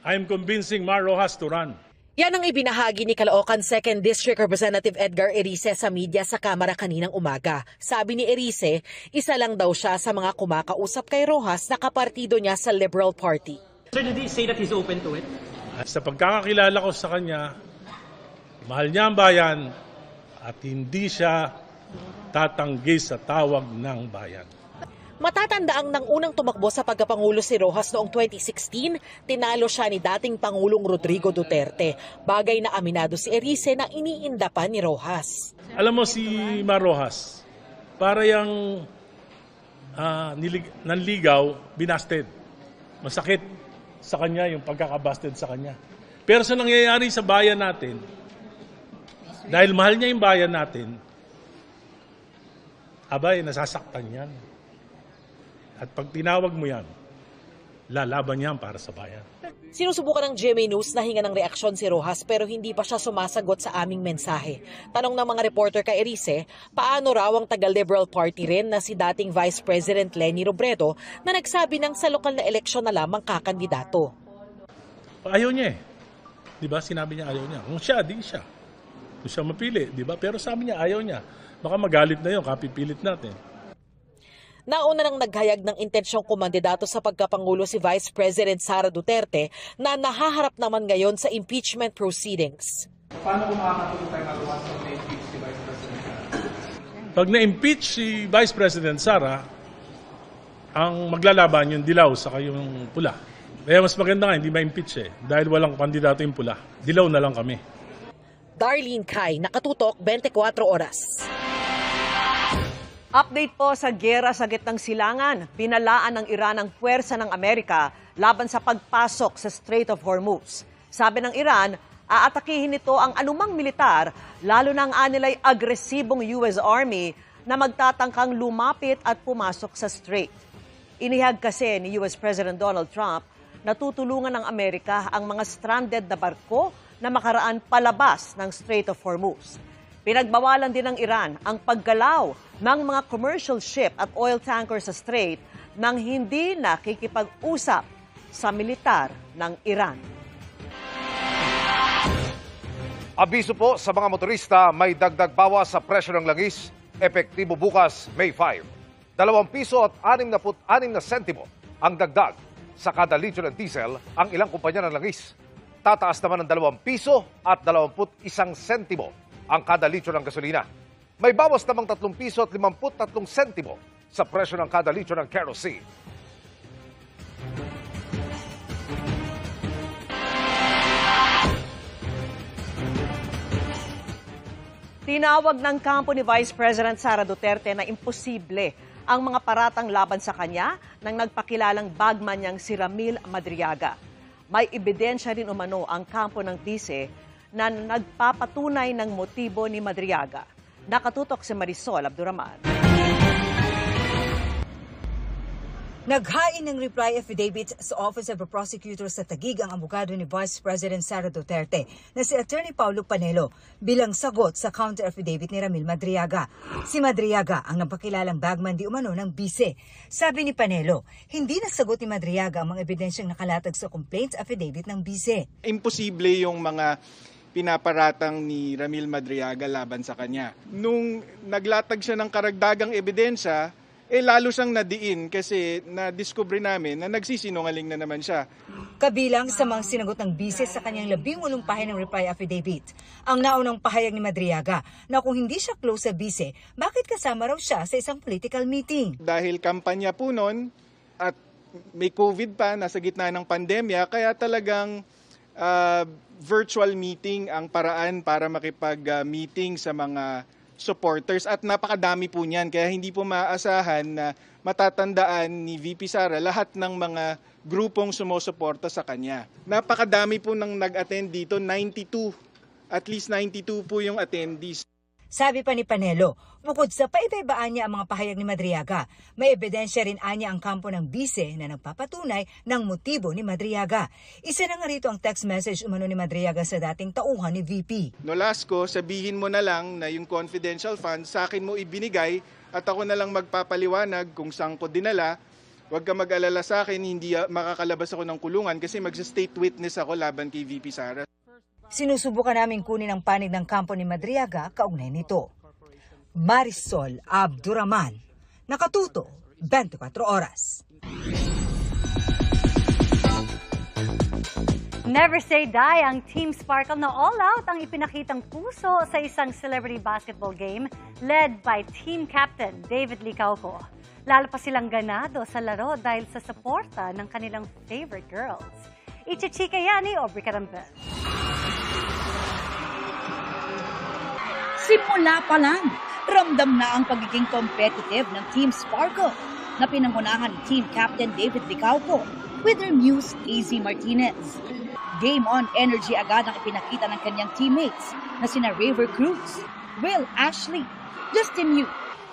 I am convincing Mar Rojas to run. Yan ang ibinahagi ni Caloocan 2nd District Representative Edgar Erice sa media sa Kamara kaninang umaga. Sabi ni Erice, isa lang daw siya sa mga kumakausap kay Rojas na kapartido niya sa Liberal Party. Sir, did he say that he's open to it? Sa pagkakakilala ko sa kanya, mahal niya ang bayan at hindi siya tatanggi sa tawag ng bayan. Matatandaang nang unang tumakbo sa pagkapangulo si Rojas noong 2016, tinalo siya ni dating Pangulong Rodrigo Duterte. Bagay na aminado si Erice na iniinda pa ni Rojas. Alam mo si Mar Rojas, para yung nanligaw, binasted. Masakit sa kanya yung pagkakabasted sa kanya. Pero sa nangyayari sa bayan natin, dahil mahal niya yung bayan natin, abay, nasasaktan yan. At pag tinawag mo yan, lalaban yan para sa bayan. Sinusubukan ng GMA News na hinga ng reaksyon si Rojas pero hindi pa siya sumasagot sa aming mensahe. Tanong ng mga reporter kay Erice, paano raw ang taga-Liberal Party rin na si dating Vice President Leni Robredo na nagsabi ng sa lokal na eleksyon na lamang kakandidato. Ayaw niya eh. Diba? Sinabi niya ayaw niya. Kung siya, di siya. Kung siya mapili, diba? Pero sabi niya ayaw niya. Baka magalit na yun, kapipilit natin. Nauna nang naghayag ng intensyong kumandidato sa pagkapangulo si Vice President Sara Duterte na nahaharap naman ngayon sa impeachment proceedings. Paano kung makakatulong tayo magawa sa na-impeach si Vice President Sara? Pag na-impeach si Vice President Sara, ang maglalaban yung dilaw sa yung pula. Kaya mas maganda nga, hindi ma-impeach eh. Dahil walang kandidato yung pula. Dilaw na lang kami. Darlene Kai, Nakatutok, 24 Oras. Update po sa giyera sa gitnang silangan. Pinalaan ng Iran ang puwersa ng Amerika laban sa pagpasok sa Strait of Hormuz. Sabi ng Iran, aatakihin nito ang anumang militar, lalo na ang anilay agresibong US Army na magtatangkang lumapit at pumasok sa strait. Inihag kasi ni US President Donald Trump na tutulungan ng Amerika ang mga stranded na barko na makaraan palabas ng Strait of Hormuz. Pinagbawalan din ng Iran ang paggalaw ng mga commercial ship at oil tanker sa strait nang hindi nakikipag-usap sa militar ng Iran. Abiso po sa mga motorista, may dagdag bawas sa presyo ng langis. Epektibo bukas, May 5. 2 piso at 66 na sentimo ang dagdag sa kada litro ng diesel ang ilang kumpanya ng langis. Tataas naman ng 2 piso at 21 sentimo ang kada litro ng gasolina. May bawas namang 3 piso at 53 sentimo sa presyo ng kada litro ng kerosene. Tinawag ng kampo ni Vice President Sara Duterte na imposible ang mga paratang laban sa kanya nang nagpakilalang bagman niyang si Ramil Madriaga. May ebidensya rin umano ang kampo ng bise na nagpapatunay ng motibo ni Madriaga. Nakatutok si Marisol Abduraman. Naghain ng reply affidavit sa Office of the Prosecutor sa Taguig ang abogado ni Vice President Sara Duterte na si Attorney Paulo Panelo bilang sagot sa counter-affidavit ni Ramil Madriaga. Si Madriaga ang napakilalang bagman di umano ng bise. Sabi ni Panelo, hindi nasagot ni Madriaga ang mga ebidensyang nakalatag sa complaint affidavit ng bise. Imposible yung mga pinaparatang ni Ramil Madriaga laban sa kanya. Nung naglatag siya ng karagdagang ebidensya, lalo siyang nadiin kasi na-discover namin na nagsisinungaling na naman siya. Kabilang sa mga sinagot ng bise sa kanyang 18 pahina ng reply affidavit, ang naunang pahayag ni Madriaga na kung hindi siya close sa bise, bakit kasama raw siya sa isang political meeting? Dahil kampanya po noon at may COVID pa, nasa gitna ng pandemya, kaya talagang virtual meeting ang paraan para makipag-meeting sa mga supporters at napakadami po niyan kaya hindi po maaasahan na matatandaan ni VP Sara lahat ng mga grupong sumusuporta sa kanya. Napakadami po nang nag-attend dito, 92, at least 92 po yung attendees. Sabi pa ni Panelo, bukod sa paibaibaan niya ang mga pahayag ni Madriaga, may ebidensya rin anya ang kampo ng bise na nagpapatunay ng motibo ni Madriaga. Isa na nga rito ang text message umano ni Madriaga sa dating tauhan ni VP. Nolasco, sabihin mo na lang na yung confidential fund sa akin mo ibinigay at ako na lang magpapaliwanag kung saan ko dinala. Huwag ka mag-alala sa akin, hindi makakalabas ako ng kulungan kasi mag-state witness ako laban kay VP Sara. Sinusubukan namin kunin ang panig ng kampo ni Madriaga kaugnay nito. Marisol Abduraman, Nakatuto, 24 Oras. Never say die ang Team Sparkle na all out ang ipinakitang puso sa isang celebrity basketball game led by team captain David Licauco. Lalo pa silang ganado sa laro dahil sa suporta ng kanilang favorite girls. Ichichika yan ni Aubrey Carambel. Simula pa lang, ramdam na ang pagiging competitive ng Team Sparkle na pinangunahan ni Team Captain David Licauco with their muse AZ Martinez. Game on energy agad ang ipinakita ng kanyang teammates na sina River Cruz, Will Ashley, Justin Yu,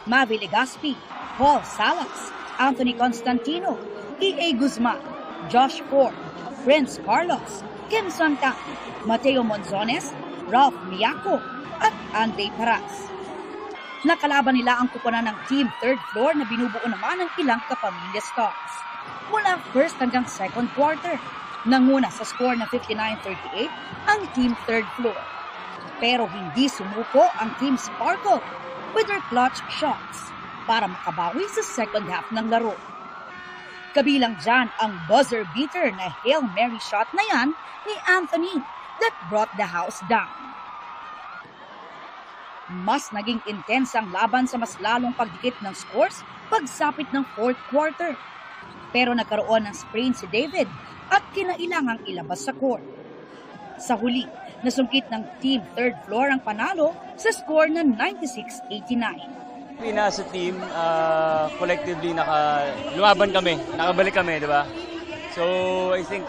Mavi Legaspi, Paul Salas, Anthony Constantino, E.A. Guzman, Josh Ford, Prince Carlos, Kim Santa, Mateo Monzones, Ralph Miyako, at Andre Paras. Nakalaban nila ang kuponan ng Team Third Floor na binubuo naman ng ilang kapamilya stars. Mula first hanggang second quarter, nanguna sa score na 59-38 ang Team Third Floor. Pero hindi sumuko ang Team Sparkle with their clutch shots para makabawi sa second half ng laro. Kabilang dyan ang buzzer beater na Hail Mary shot na yan ni Anthony that brought the house down. Mas naging intense ang laban sa mas lalong pagdikit ng scores pagsapit ng fourth quarter. Pero nagkaroon ng sprain si David at kinailangang ilabas sa court. Sa huli, Nasungkit ng team third floor ang panalo sa score na 96-89. As a team, collectively lumaban kami, nakabalik kami, di ba? So I think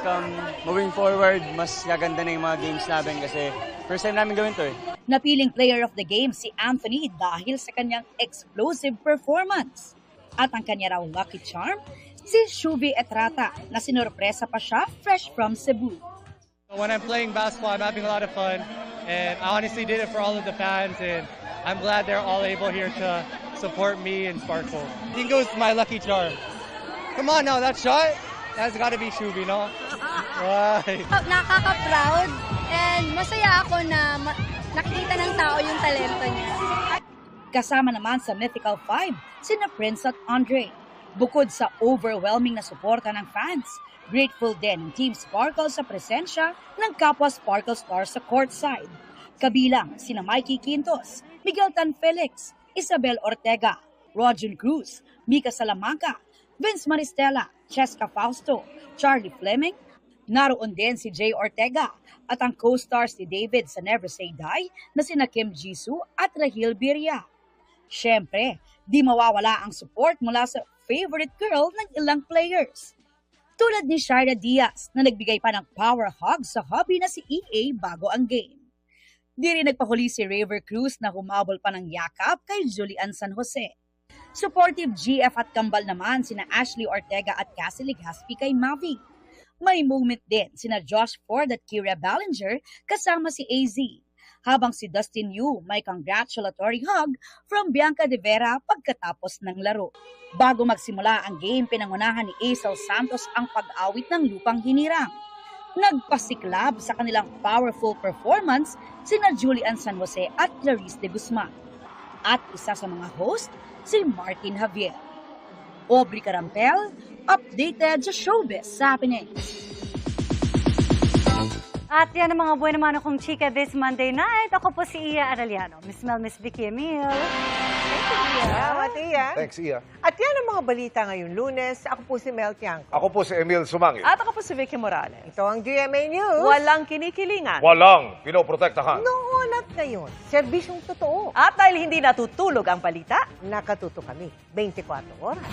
moving forward, mas gaganda na yung mga games namin kasi first time namin gawin to eh. Napiling player of the game si Anthony dahil sa kanyang explosive performance. At ang kanya raw lucky charm, si Shuvi Etrata na sinorpresa pa siya fresh from Cebu. When I'm playing basketball, I'm having a lot of fun and I honestly did it for all of the fans and I'm glad they're all able here to support me and Sparkle. I think it was my lucky charm. Come on now, that shot, that's gotta be Shuvi, no? Right. Nakaka-proud and masaya ako na nakikita ng tao yung talento niya. Kasama naman sa Mythical Five, sina Prince at Andre. Bukod sa overwhelming na suporta ng fans, grateful din ang Team Sparkle sa presensya ng kapwa Sparkle Stars sa courtside. Kabilang sina Mikey Quintos, Miguel Tan Felix, Isabel Ortega, Roger Cruz, Mika Salamanca, Vince Maristella, Cheska Fausto, Charlie Fleming. Naroon din si Jay Ortega at ang co-stars ni David sa Never Say Die na sina Kim Jisoo at Rahil Birria. Siyempre, di mawawala ang support mula sa favorite girl ng ilang players. Tulad ni Shaira Diaz na nagbigay pa ng power hug sa hubby na si EA bago ang game. Di rin nagpahuli si Raver Cruz na humabol pa ng yakap kay Julian San Jose. Supportive GF at kambal naman sina Ashley Ortega at Cassie Legaspi kay Mavi. May moment din sina Josh Ford at Kira Ballinger kasama si AZ. Habang si Dustin Yu may congratulatory hug from Bianca De Vera pagkatapos ng laro. Bago magsimula ang game, pinangunahan ni Aisel Santos ang pag-awit ng Lupang Hinirang. Nagpasiklab sa kanilang powerful performance sina Julian San Jose at Clarice de Guzman. At isa sa mga host, si Martin Javier. Aubrey Carampel, updated sa Showbiz Happenings. At yan ang mga buwan naman akong chika this Monday night. Ako po si Iya Araliano. Miss Mel, Miss Vicky Emil. Thank you, Iya. Salamat, Iya. Thanks, Iya. At yan ang mga balita ngayong Lunes. Ako po si Mel Tiangco. Ako po si Emil Sumangil. At ako po si Vicky Morales. Ito ang GMA News. Walang kinikilingan. Walang pinoprotektahan. Noon at ngayon, serbisyong totoo. At dahil hindi natutulog ang balita, nakatuto kami 24 oras.